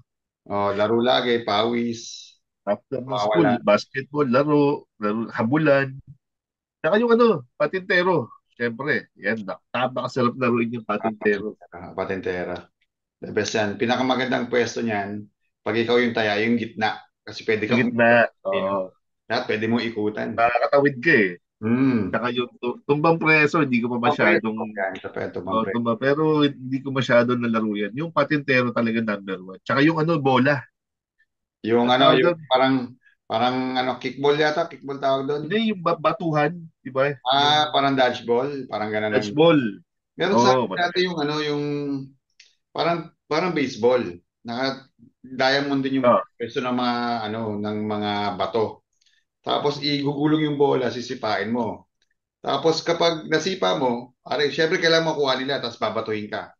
laro lagi, pawis, After ng school, mawala. basketball, laro habulan. Saka yung patintero. Siyempre, yan, napakasarap laruin yung patintero. Patentera. The best yan. Pinakamagandang pwesto niyan, pag ikaw yung taya, yung gitna. Kasi pwede Yung ka gitna, kumino. oo. Lahat pwede mo ikutan. Nakakatawid ka eh. Hmm. Saka yung tumbang preso, hindi ko pa masyadong Yan, sa pwesto, tumba, pero hindi ko masyadong nalaro yan. Yung patintero talaga number one. Tsaka yung bola. Yung Ang tawag yung doon, parang kickball yata, kickball tawag doon. hindi yung batuhan, di ba? Yung Parang dodgeball, parang ganun ang. dodgeball. Meron sa Oo, akin dati yung yung parang baseball. Diamond din yung ah, pwesto ng mga ng mga bato. Tapos igugulong yung bola, sisipain mo. Tapos kapag nasipa mo, syempre kailangan makuha nila, tapos babatuhin ka.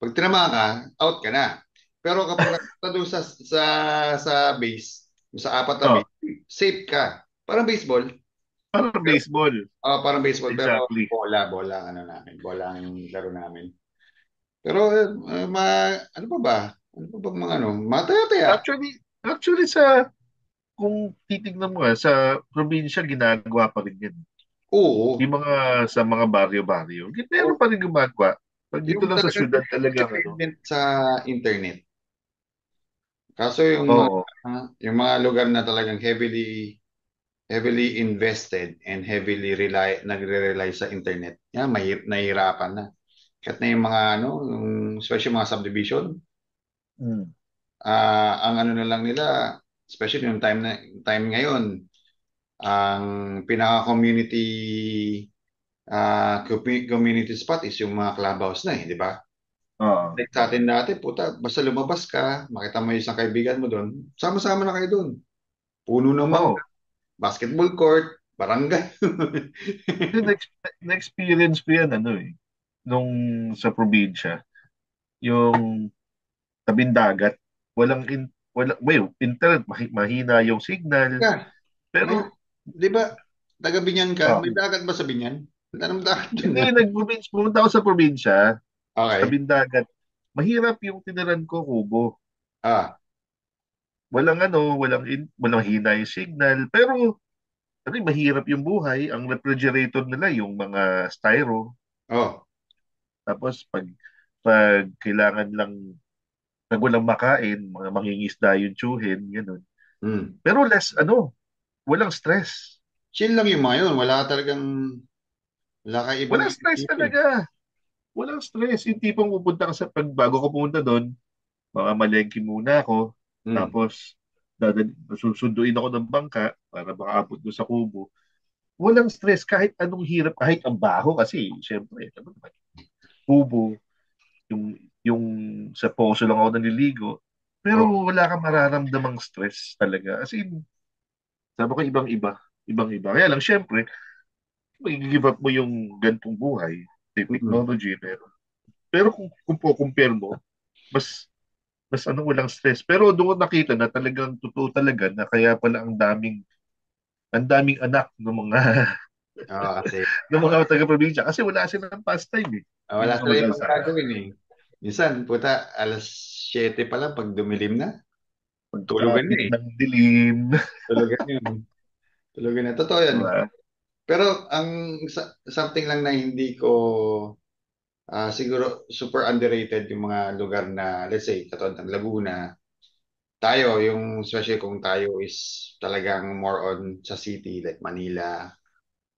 Pag tinama ka, out ka na. Pero kapag napunta doon sa base, sa apat na ah, base, safe ka. Parang baseball. parang baseball. Parang baseball, pero Exactly. bola ang namin, bola ang laro namin. Pero ano pa ba? Ano pa bang mga mga taya-taya? Actually kung titignan mo sa probinsya, ginagawa pa rin yan. Oo. Yung sa mga baryo-baryo, Oo. meron pa rin gumagawa. Pag dito Yung lang sa talagang syudad talaga, dependent sa internet. Kaso oo, yung mga lugar na talagang heavily invested and heavily nagre-rely sa internet, yan, nahihirapan na. Kahit na yung mga yung especially mga subdivision, mm, ang na lang nila, especially yung time ngayon, ang pinaka-community community spot is yung mga clubhouse na di ba? oo, Like sa atin dati, puta, basta lumabas ka, makita mo yung isang kaibigan mo doon, sama-sama na kayo doon. Puno ng oo. basketball court, barangay. Yung na-experience ko yan, nung sa probinsya, yung tabing dagat, internet, mahina yung signal, Ka, may, pero, di ba, taga Binyan ka? ah, May dagat ba sa Binyan? Wala namang dagat dyan. hindi, pumunta ako sa probinsya, Okay. tabing dagat, mahirap yung tiniran ko, kubo. Ah, Walang hina yung signal, pero, mahirap yung buhay. Ang refrigerator nila, yung mga styro, oh. Tapos pag kailangan lang, pag walang makain, mga mangingisda yung tsuhin, ganun. Hmm. Pero less, walang stress. Chill lang yung mga yun. Wala ka ibang Walang stress isipin. talaga. Walang stress. Yung tipong pupunta ka bago ko pumunta doon, mga malengke muna ako. Hmm. Tapos, susunduin ako ng bangka para makaabot doon sa kubo. Walang stress kahit anong hirap, kahit ang baho kasi, syempre, ano naman, kubo, yung sa poso lang ako naliligo. Pero Oh. wala kang mararamdamang stress talaga. As in, sabi ko ibang-iba. Ibang-iba. Kaya lang, syempre, mag-give up mo yung gantong buhay, yung Hmm. technology, pero kung compare mo, mas walang stress. Pero doon ko nakita na talagang totoo talaga na kaya pala ang daming anak ng mga Kasi ng mga taga-probinsya kasi wala silang pastime eh. wala Yung sila kumbaga ibang sa gagawin eh. Minsan, puta, 7:00 pa lang pag dumilim na, tulugan na pagkapit eh. ng dilim, Tulugan yun. Tulugan na. Totoo yan. di ba? Pero something lang na hindi ko siguro super underrated yung mga lugar na let's say katulad ng Laguna. Tayo, yung especially kung tayo is talagang more on sa city like Manila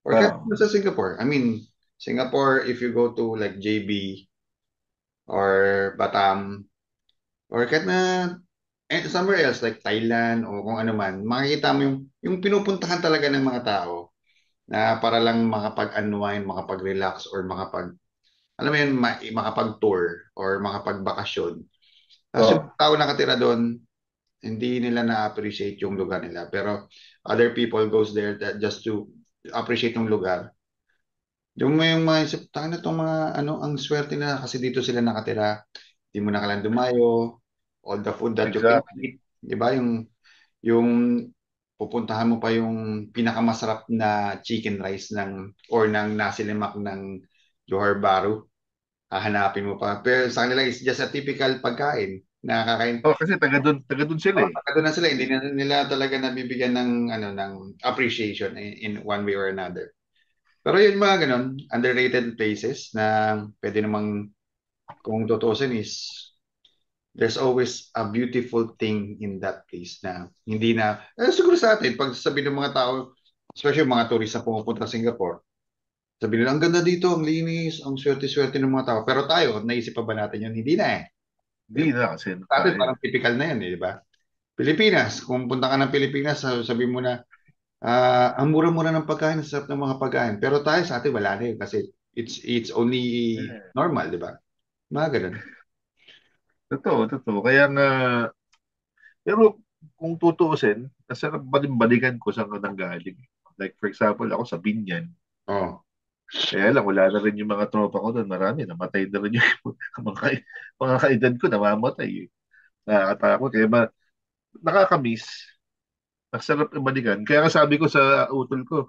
or kahit Oo. sa Singapore. I mean, Singapore, if you go to like JB or Batam or kahit na somewhere else like Thailand o kung ano man, makikita mo yung pinupuntahan talaga ng mga tao na para lang makapag-unwind, makapag-relax or alam mo yun, makapag-tour or makapagbakasyon. Tapos yung Oo. tao nakatira doon, hindi nila na-appreciate yung lugar nila. Pero other people goes there just to appreciate yung lugar. Yung may mga isip, na itong mga ano, ang swerte na kasi dito sila nakatira. Hindi mo na kailangan dumayo. All the food that you can Exactly. eat. Di ba? Yung pupuntahan mo pa yung pinakamasarap na chicken rice or ng nasi lemak ng Johor Bahru. Hahanapin mo pa. Pero sa kanila is just a typical pagkain. Nakakain. Oh, kasi taga dun sila Oh, eh. doon na sila. Hindi na nila talaga nabibigyan ng appreciation in one way or another. Pero yun mga ganun, underrated places na pwede namang kung tutusin is there's always a beautiful thing in that place na hindi na, siguro sa atin, pag sabi ng mga tao, especially yung mga tourist na pumupunta sa Singapore, sabi nila, ang ganda dito, ang linis, ang swerte-swerte ng mga tao. Pero tayo, naisip pa ba natin yun? Hindi na eh. Hindi na kasi ano Sa atin, tayo. parang typical na yan eh, di ba? Pilipinas, kung punta ka ng Pilipinas, sabi mo na, ang mura-mura ng pagkain, ang sarap ng mga pagkain. Pero tayo sa atin, wala na yun kasi it's only Eh, normal, di ba? Mga ganun. Totoo, totoo. Kaya nga, pero kung tutuusin, nasarap balikan ko saan ka nanggaling. Like for example, ako sa Binyan. Oh. Kaya lang, wala na rin yung mga tropa ko doon. Marami, namatay na rin yung mga, mga kaedad ko, namamatay eh. Nakakatakot. Kaya nakakamiss. Ang sarap balikan. Kaya nga sabi ko sa utol ko,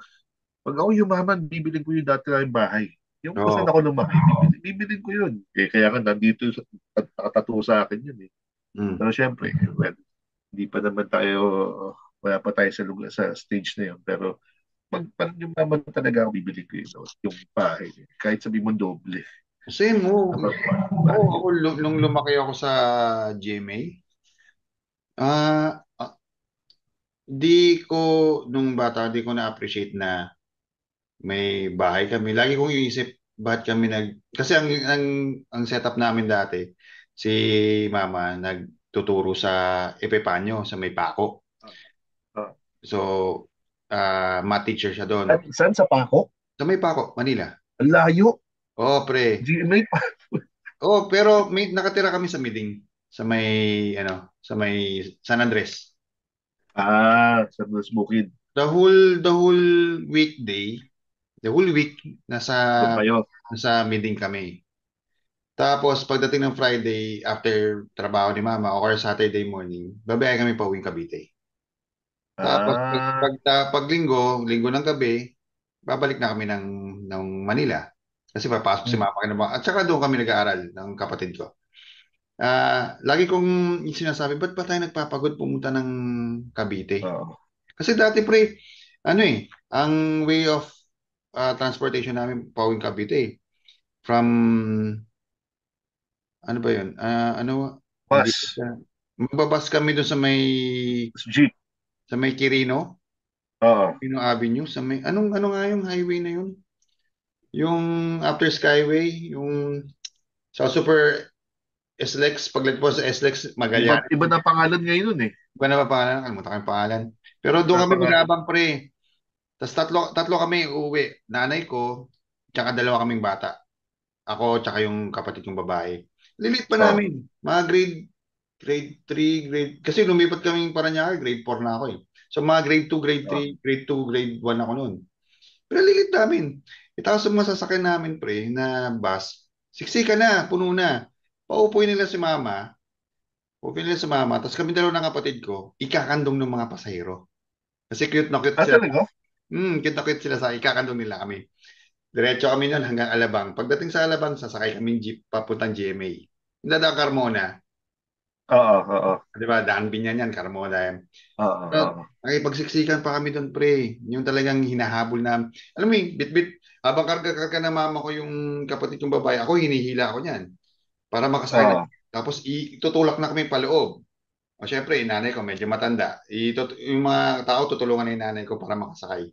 pag ako yumaman, bibilin ko yung dati namin bahay. Yung kung saan Oh. ako lumaki, bibilin ko yun. Eh, kaya nga nandito, nakatato sa akin yun eh. Mm. Pero syempre, well, hindi pa naman tayo, wala pa tayo sa lugar, sa stage na yun. Pero pag yung naman talaga ako bibili ko yung bahay. Kahit sabi mo doble. Same mo. Kapag Oo, mahal ako yun. nung lumaki ako sa GMA, ah, ah, di ko, nung bata, di ko na-appreciate na may bahay kami. Lagi kong iisip, bakit kami kasi ang setup namin dati, si mama nagtuturo sa Epipanyo, sa may Pako. Ah, ah. So, math teacher siya doon. Saan sa Paco? Sa may Pako, Manila. Ang layo. Oh, pre. GMA pa. Oh, pero may nakatira kami sa Miding, sa may sa may San Andres. Sa Los Bukid. The whole weekday, the whole week Doon nasa kayo. nasa Miding kami. Tapos pagdating ng Friday after trabaho ni Mama or Saturday morning, babae kami pauwing Cavite. Tapos Ah, pag linggo ng gabi, babalik na kami ng Manila. Kasi papasok si hmm. Mama at saka doon kami nag-aaral ng kapatid ko. Lagi kong sinasabi, ba't ba tayo nagpapagod pumunta ng Cavite? Oo. Kasi dati pre, ang way of transportation namin pauwing Cavite. from, ano ba yun? Hindi Bus. magbabas kami doon Jeep. sa may Quirino, Oo. Quirino Avenue, sa may, ano nga yung highway na yun? Yung after Skyway, yung sa Super SLEX, paglagpo sa SLEX, Iba, Magallanes. iba na pangalan ngayon nun eh. Iba na ba pangalan? Kalimutan ko yung pangalan. Pero doon kami Napaka, mag-aabang pre. Tapos tatlo kami uuwi. Nanay ko, tsaka dalawa kaming bata. Ako, tsaka yung kapatid kong babae. Lilit pa oh. namin. Mga grade 3 kasi lumipat kami Paranaque, grade 4 na ako eh. So mga grade 2 grade Oh. 3 grade 2 grade 1 ako noon. Pero lilit namin. Tapos yung masasakyan namin, pre, na bus, siksika na, puno na. Paupuin nila si mama, paupuin nila si mama, tapos kami dalawa ng kapatid ko, ikakandong ng mga pasahero. Kasi cute na cute sila. Talaga? Cute na cute sila sa ikakandong nila kami. Diretso kami nun hanggang Alabang. Pagdating sa Alabang, sasakay kami jeep papuntang GMA. Yung dadang Carmona, Oo, oo. di ba? Daan Binyan yan, Carmona yan. Oo, Pero, oo. nakipagsiksikan pa kami doon, pre. Yung talagang hinahabol na, alam mo yung bit-bit, habang karga-karga na mama ko yung kapatid kong babae, ako hinihila ako niyan para makasakay na. Oo. Tapos itutulak na kami paloob. O syempre, yung nanay ko medyo matanda. Yung mga tao tutulungan na yung nanay ko para makasakay.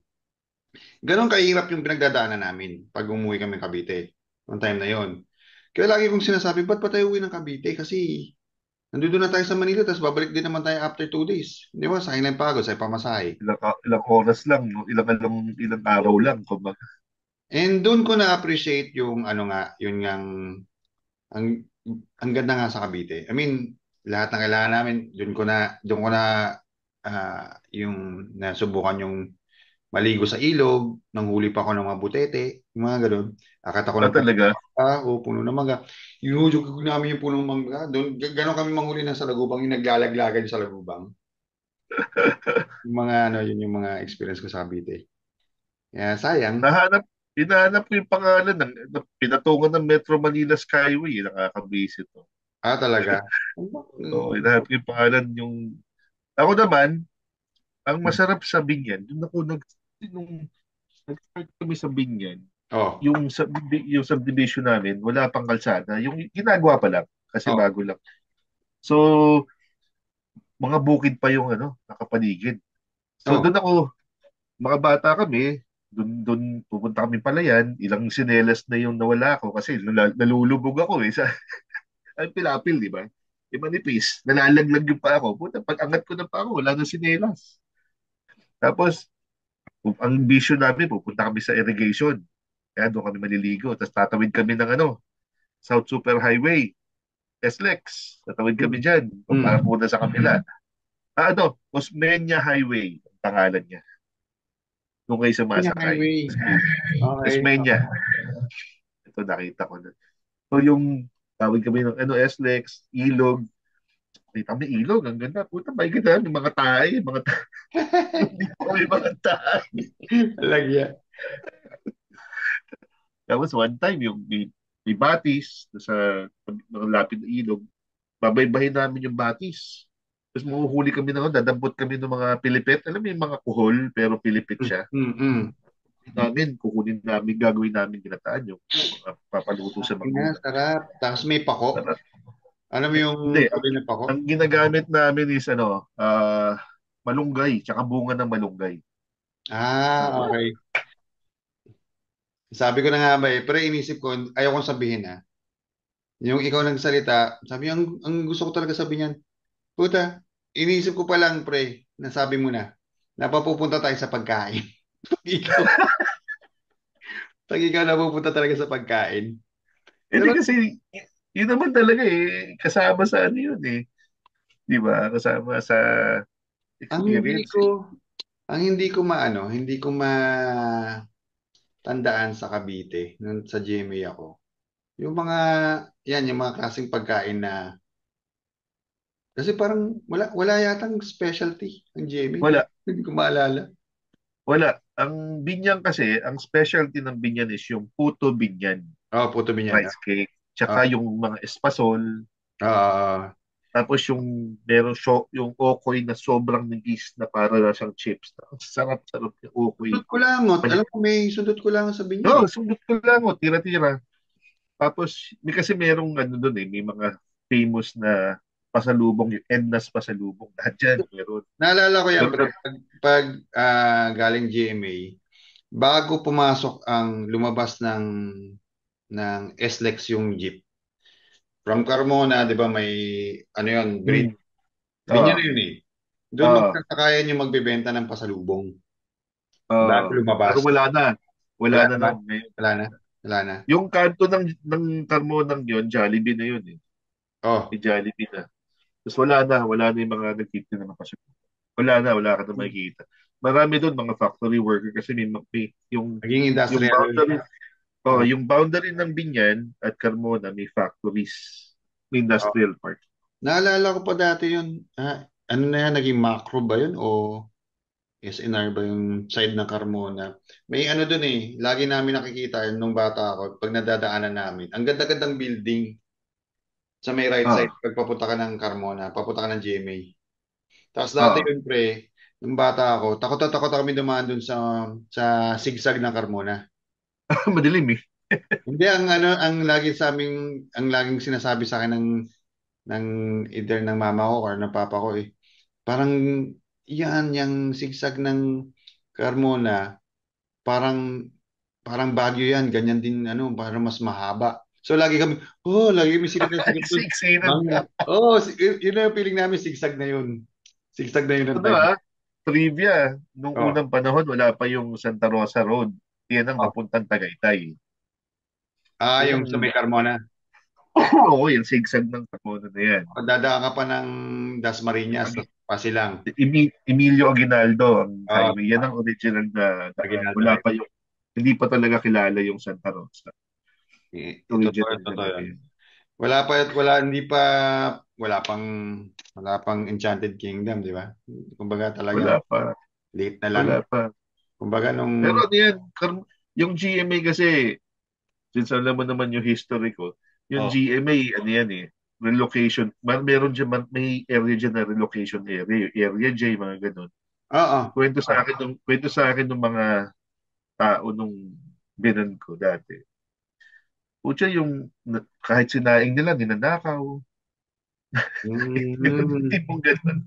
Ganon kahirap yung pinagdadaanan namin pag umuwi kami Cavite. Noong time na yon. Kaya lagi kong sinasabi, ba't pa tayo uwi ng Cavite? Kasi nandito na tayo sa Manila, tapos babalik din naman tayo after 2 days. Di ba? Sa akin lang pagod, sa pamasahe. Ilang oras lang, no? Ilang araw lang. Kumbaga. And doon ko na-appreciate yung ano nga, yun nga, ang, ang ganda nga sa Cavite. I mean, lahat ng kailangan namin, doon ko na yung nasubukan yung maligo sa ilog, nanghuli pa ako ng mga butete, yung mga ganun. Akat ako ng puno ng Talaga? mangga, o puno ng mangga. Inuhulog namin yung puno ng mangga. Doon, ganon kami manghuli ng salagubang, yung naglalaglagan yung salagubang. Yung mga ano, yun yung mga experience ko sa Cavite. Kaya sayang. Hinahanap ko yung pangalan pinatungan ng Metro Manila Skyway. Nakakabisit to. Talaga. So, hinahanap ko yung pangalan ako naman, ang masarap sa Binyan, nung nag-start kami sa Binyan, Oh, yung subdivision namin, wala pang kalsada. Yung ginagawa pa lang, kasi oh, bago lang. So, mga bukid pa yung nakapaligid. So, oh. doon ako, mga bata kami, doon pupunta kami palayan, ilang sinelas na yung nawala ko kasi nalulubog ako sa ang pilapil, di ba? Yung manipis, nalalaglag yung pa ako. Puta, pag angat ko na pa ako, wala na sinelas. Tapos, ang vision namin, pupunta kami sa irrigation. Kaya doon kami maliligo. Tapos tatawid kami ng South Super Highway, SLEX. Tatawid kami Mm, dyan. Para mm. muna sa kapila. Osmeña Highway, ang pangalan niya. Doon kayo Yun yung sumasakay. highway. Okay. Osmeña. Ito, nakita ko na. So, yung tawid kami ng SLEX, ilog. Kita kami ilog, ang ganda. Puta, may ganda. Yung mga tayo, hindi po kami mga tayo. Lagyan. Tapos one time, yung may batis sa lapit ng ilog, babaybahin namin yung batis. Tapos mahuhuli kami dadampot kami ng mga pilipit. Alam mo yung mga kuhol, pero pilipit siya. Mm-mm. Kukunin namin, gagawin namin ginataan yung mga papaluto sa Ina, magulang. sarap. Tapos may pako. Sarap. Ano mo yung Hindi, tuloy na pako? ang ginagamit namin is malunggay, tsaka bunga ng malunggay. Okay. Sabi ko na nga ba pero inisip ko, ayaw kong sabihin Yung ikaw nagsalita, sabi ang gusto ko talaga sabihin yan, puta, inisip ko pa lang, pre, nasabi mo na, napapupunta tayo sa pagkain. Pag ikaw, pag ikaw napupunta talaga sa pagkain. Hindi Pero kasi, yun naman talaga kasama sa yun eh. Di ba? Kasama sa ang hindi experience ko, eh. hindi ko matandaan sa Cavite, nung sa GMA ako. Yung yung mga klaseng pagkain na, kasi parang wala yatang specialty ang GMA. Wala, Hindi ko maalala. wala. Ang binyan kasi, ang specialty ng binyan is yung puto binyan, Puto Binyan. rice cake, tsaka Ah, yung mga espasol, ah, tapos yung meron yung okoy na sobrang nigis na para na siyang chips. Sarap-sarap yung okoy. sundot ko langot. Alam mo, may sundot ko langot sa Binyan No, sundot ko lang tira-tira. Tapos, kasi merong ano doon may mga famous na pasalubong, yung Edna's pasalubong. Lahat dyan, meron. Naalala ko yan, Pero, pre. Pag galing GMA, bago pumasok ang lumabas ng SLEX yung jeep. From Carmona, di ba may ano yun, hmm, linya ah, na yun eh. Doon ah, magkakakayan yung magbebenta ng pasalubong. Bago pero lumabas. wala na. Wala Wala na na ba? nun ngayon. Wala na? Wala na. Yung kanto ng Carmonang yun, Jollibee na yun eh. Oh. May Jollibee na. Tapos wala na yung mga nagtitinda ng pasalubong. Wala ka na makikita. Marami doon mga factory worker kasi may Naging yung industrial. boundary. Oh, Oh. yung boundary ng Binyan at Carmona may factories, may Oh. industrial park. Naalala ko pa dati yun. Ano na yan? Naging macro ba yun? O SNR ba yung side ng Carmona? May ano dun eh. Lagi namin nakikita yun nung bata ako pag nadadaanan namin. Ang ganda-gandang building sa may right side Ah, pag papunta ka ng Carmona, papunta ka ng GMA. Tapos dati ah, yun pre, nung bata ako, takot na takot kami dumaan dun sa sigsag ng Carmona. madilim eh. Hindi ang ano ang laging sinasabi sa akin ng either ng mama ko or ng papa ko eh. Parang yan yung sigsag ng Carmona, parang parang Baguio yan, ganyan din ano, parang mas mahaba. So lagi kami silip doon. Siksinan ka. Yun na yung feeling namin sigsag na yun. Sigsag na yun ang Ano time. trivia, nung Oh, unang panahon wala pa yung Santa Rosa Road. Yan ang oh. papuntang Tagaytay. Yan Yung ang, sa may Carmona. oo, yung zigzag ng Carmona na yan. Pag dadaan ka pa ng Dasmariñas, Ag- Pasilang. Emilio Aguinaldo ang Oh, highway. Yan ang original na daan. Aguinaldo Wala pa Highway. hindi pa talaga kilala yung Santa Rosa. Original Totoo talaga yan. yan. Wala pang, wala pang Enchanted Kingdom, di ba? Kumbaga talagang Wala pa. late na lang. Wala pa. Kumbaga Pero nung, ano yan, yung GMA kasi, since alam mo naman yung history ko, yung oh, GMA, ano yan relocation. Meron dyan, may area dyan na relocation area. Yung area J, mga ganun. oo. Kwento sa akin ng mga tao nung binan ko dati. Pucha kahit sinaing nila, ninanakaw. Yung Mm. tipong ganun.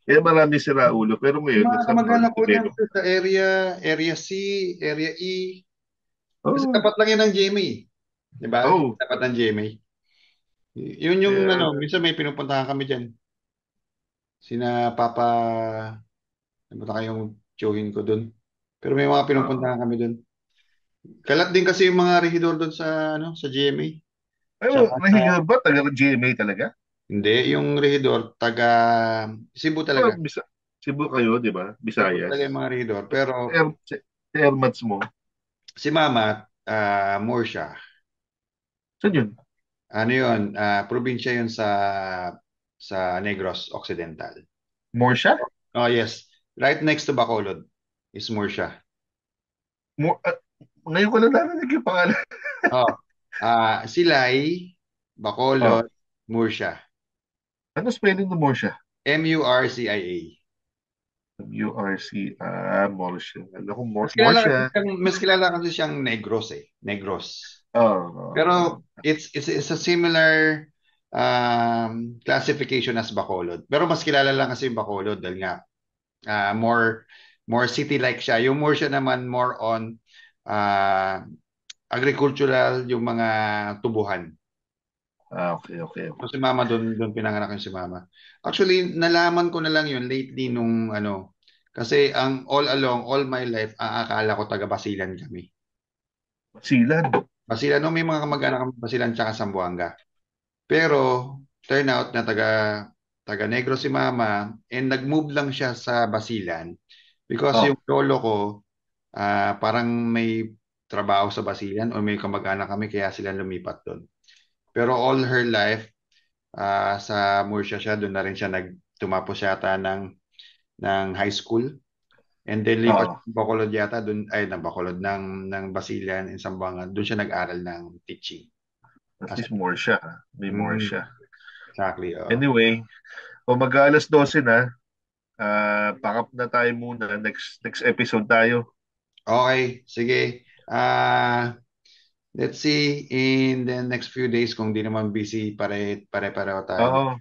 Kaya marami sira ulo. Pero Yung ngayon, mga nasa more kamag-anak ko dyan developed. sa area C, area E. Kasi Oh, tapat lang yan ng GMA. Di ba? oh. Tapat ng GMA. Yun yung ano, Kaya, minsan may pinupuntahan kami dyan. Sina Papa, napunta kayong tiyuhin ko dun. Pero may mga pinupuntahan kami dun. Kalat din kasi yung mga rehidor dun sa GMA. pero Tsaka nahiga ba? Taga GMA talaga? hindi, yung rehidor, taga Cebu Oh, talaga. Cebu kayo, di ba? Cebu Visayas. talaga yung mga rehidor. Pero Si Ermats mo. si Mama, more siya. Saan yun? Ano yun, probinsya yun sa Negros Occidental. More siya? Oh, yes. Right next to Bacolod is Murcia. More, ngayon ko lang narinig yung pangalan. Oh, Silay, Oh, Bacolod, Murcia. ano spelling ng more siya? Murcia. URC, more siya. Alam ko, Mas more kilala kasi siya. siyang, mas kilala kasi siyang Negros eh. Negros. Oh, Pero it's a similar classification as Bacolod. Pero mas kilala lang kasi yung Bacolod dahil nga more city-like siya. Yung Murcia naman more on uh, agricultural, yung mga tubuhan. okay. So si Mama doon pinanganak yung si Mama. Actually, nalaman ko na lang yun lately nung ano, kasi ang all along, all my life, ang akala ko taga Basilan kami. Silan. Basilan, no, may mga kamag-anak kami Basilan tsaka Zamboanga. Pero, turn out na taga Negros si Mama and nag-move lang siya sa Basilan because Oh, yung lolo ko parang may trabaho sa Basilan o may kamag-anak kami kaya sila lumipat doon. Pero all her life, sa Murcia siya, doon na rin siya tumapos yata ng high school. And then lipat oh. siya ng Bacolod yata, doon, ay, ng Bacolod, ng Basilan in Zamboanga, doon siya nag-aral ng teaching. At As, least more siya. May more mm, siya. exactly, Anyway, mag-aalas 12 na. Pack up na tayo muna. Next episode tayo. Okay, sige. let's see in the next few days kung di naman busy, pare-pareho tayo. Oo.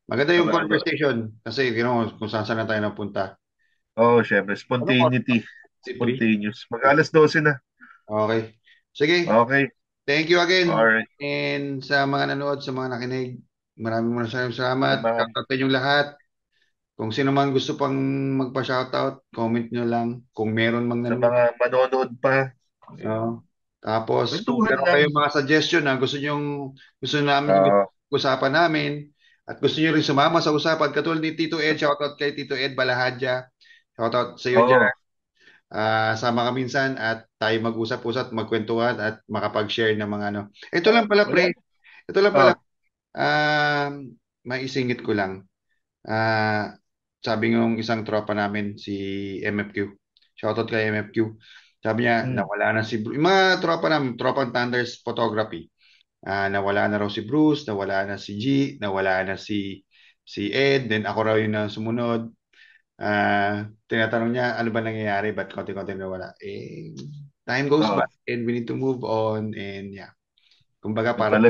Maganda yung Ano, conversation kasi kung saan na tayo napunta. syempre. Ano oras ba? Spontaneity. Si Pri? Spontaneous. Mag-alas 12 na. Okay. Sige, Okay. thank you again. Alright. And sa mga nanood, sa mga nakinig, maraming salamat. Salamat. Shoutout sa inyong lahat. Kung sino man gusto pang magpa-shoutout, comment nyo lang. Kung meron mang Sa nanonood. mga manonood pa. Tapos, kung Kwentuhan meron lang. kayong mga suggestion na gusto namin usapan namin, at gusto nyo rin sumama sa usapan, katulad ni Tito Ed, shoutout kay Tito Ed Balahadja. Shoutout sa iyo Oo. dyan. Sama ka minsan at tayo mag-usap-usap, magkwentuhan at makapag-share ng mga ano. Ito lang pala, pre. Ito lang pala. Maisingit ko lang. Sabi ng isang tropa namin, si MFQ. Shoutout kay MFQ. Sabi niya, nawala na si Bruce. Yung mga tropa namin, tropang Thunders Photography. Nawala na raw si Bruce, nawala na si G, nawala na si Ed, then ako raw yung sumunod. Tinatanong niya, ano ba nangyayari? Ba't konti-konti nawala? Time goes by and we need to move on and yeah. Kumbaga parang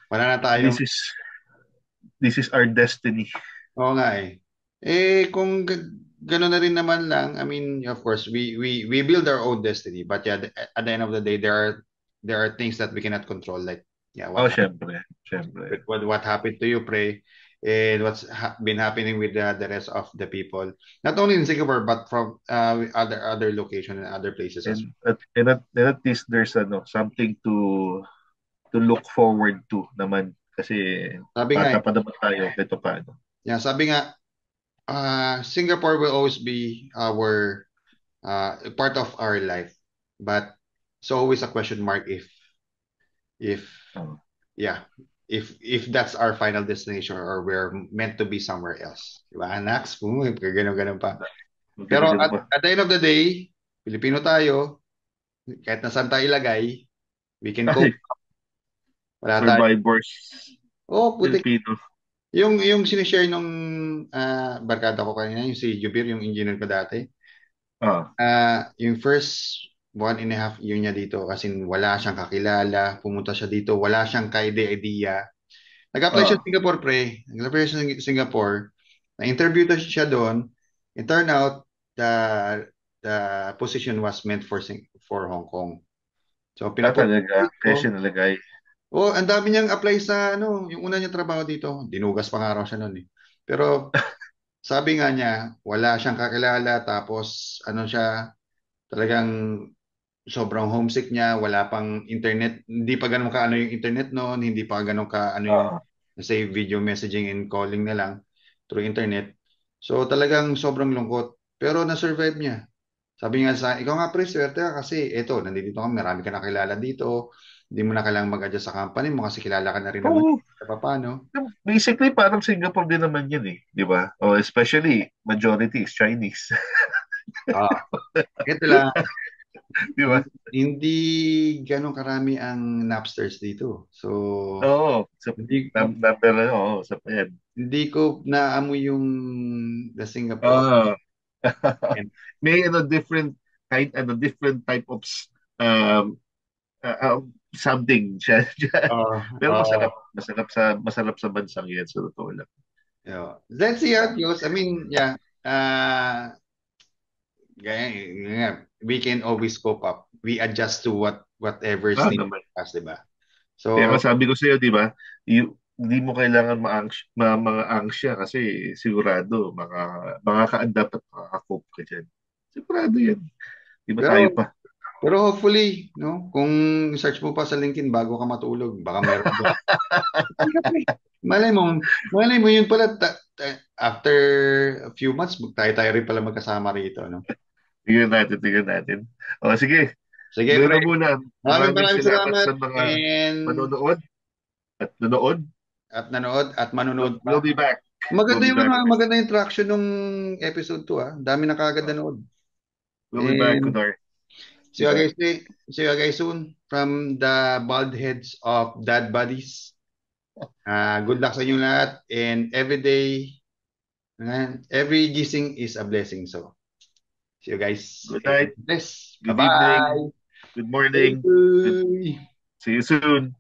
wala na tayo. This is our destiny. Oo nga eh. Kung gano'n na rin naman lang, I mean, of course, we build our own destiny. But yeah, at the end of the day, there are things that we cannot control. Like, yeah, syempre. What happened to you, pre, and what's been happening with the rest of the people, not only in Singapore but from other locations and other places as well. And at least there's something to look forward to naman kasi bata pa naman tayo dito pa. Yeah, sabi nga, Singapore will always be our part of our life, but it's always a question mark if that's our final destination or we're meant to be somewhere else. Diba, Anax? Ganun pa. Pero at the end of the day, Pilipino tayo, kahit nasaan tayo ilagay, we can cope. Survivors. Pilipino. Yung sinishare nung barkada ko kanina, yung si Jubir, yung engineer ko dati. Yung first 1.5 year niya dito kasi wala siyang kakilala, pumunta siya dito, wala siyang idea. Nag-apply siya sa Singapore, pre. Nag-apply siya sa Singapore. Na-interview siya doon. It turned out the position was meant for Hong Kong. So, talaga. Kasi nalagay. Ang dami niyang apply sa yung una niyang trabaho dito. Dinugas pa nga raw siya noon eh. Pero sabi nga niya, wala siyang kakilala tapos siya, talagang sobrang homesick niya, wala pang internet, hindi pa ganun ka yung internet noon, hindi pa ganun ka yung say video messaging and calling na lang through internet. So talagang sobrang lungkot. Pero na-survive niya. Sabi nga ikaw nga pre, swerte ka kasi nandito ka, marami ka nakilala dito. Hindi mo na kailangang mag-adjust sa company mo kasi kilala ka na rin naman. Paano? Basically, parang Singapore din naman yun eh. Di ba? Especially, majority is Chinese. Ito lang. Di ba? Hindi ganun karami ang Napsters dito. So, hindi ko naamoy yung the Singapore. May different type of something siya. Pero masarap sa bansang yan, sa totoo lang. Let's see how it goes. I mean, yeah. We can always cope up. We adjust to whatever is needed for us, diba? So, kaya sabi ko sa'yo, diba, hindi mo kailangan mga anxious kasi sigurado makaka-adapt at makaka-cope ka dyan. Sigurado yan. Diba tayo pa? Pero hopefully, kung search mo pa sa LinkedIn bago ka matulog, baka meron doon. Malay mo yun pala, after a few months, tayo rin pala magkasama rito, no? Tignan natin. Sige. Sige, pre. Muna. Maraming salamat sa mga manonood at manonood. We'll be back. Maganda yung traction ng episode 2, Dami na kaagad nanood. We'll be back, Kunor. See you guys soon from the bald heads of Dad Buddies. Good luck sa inyo lahat and every gising is a blessing. So, see you guys. Good night. Bye-bye. Good morning. Uy. See you soon.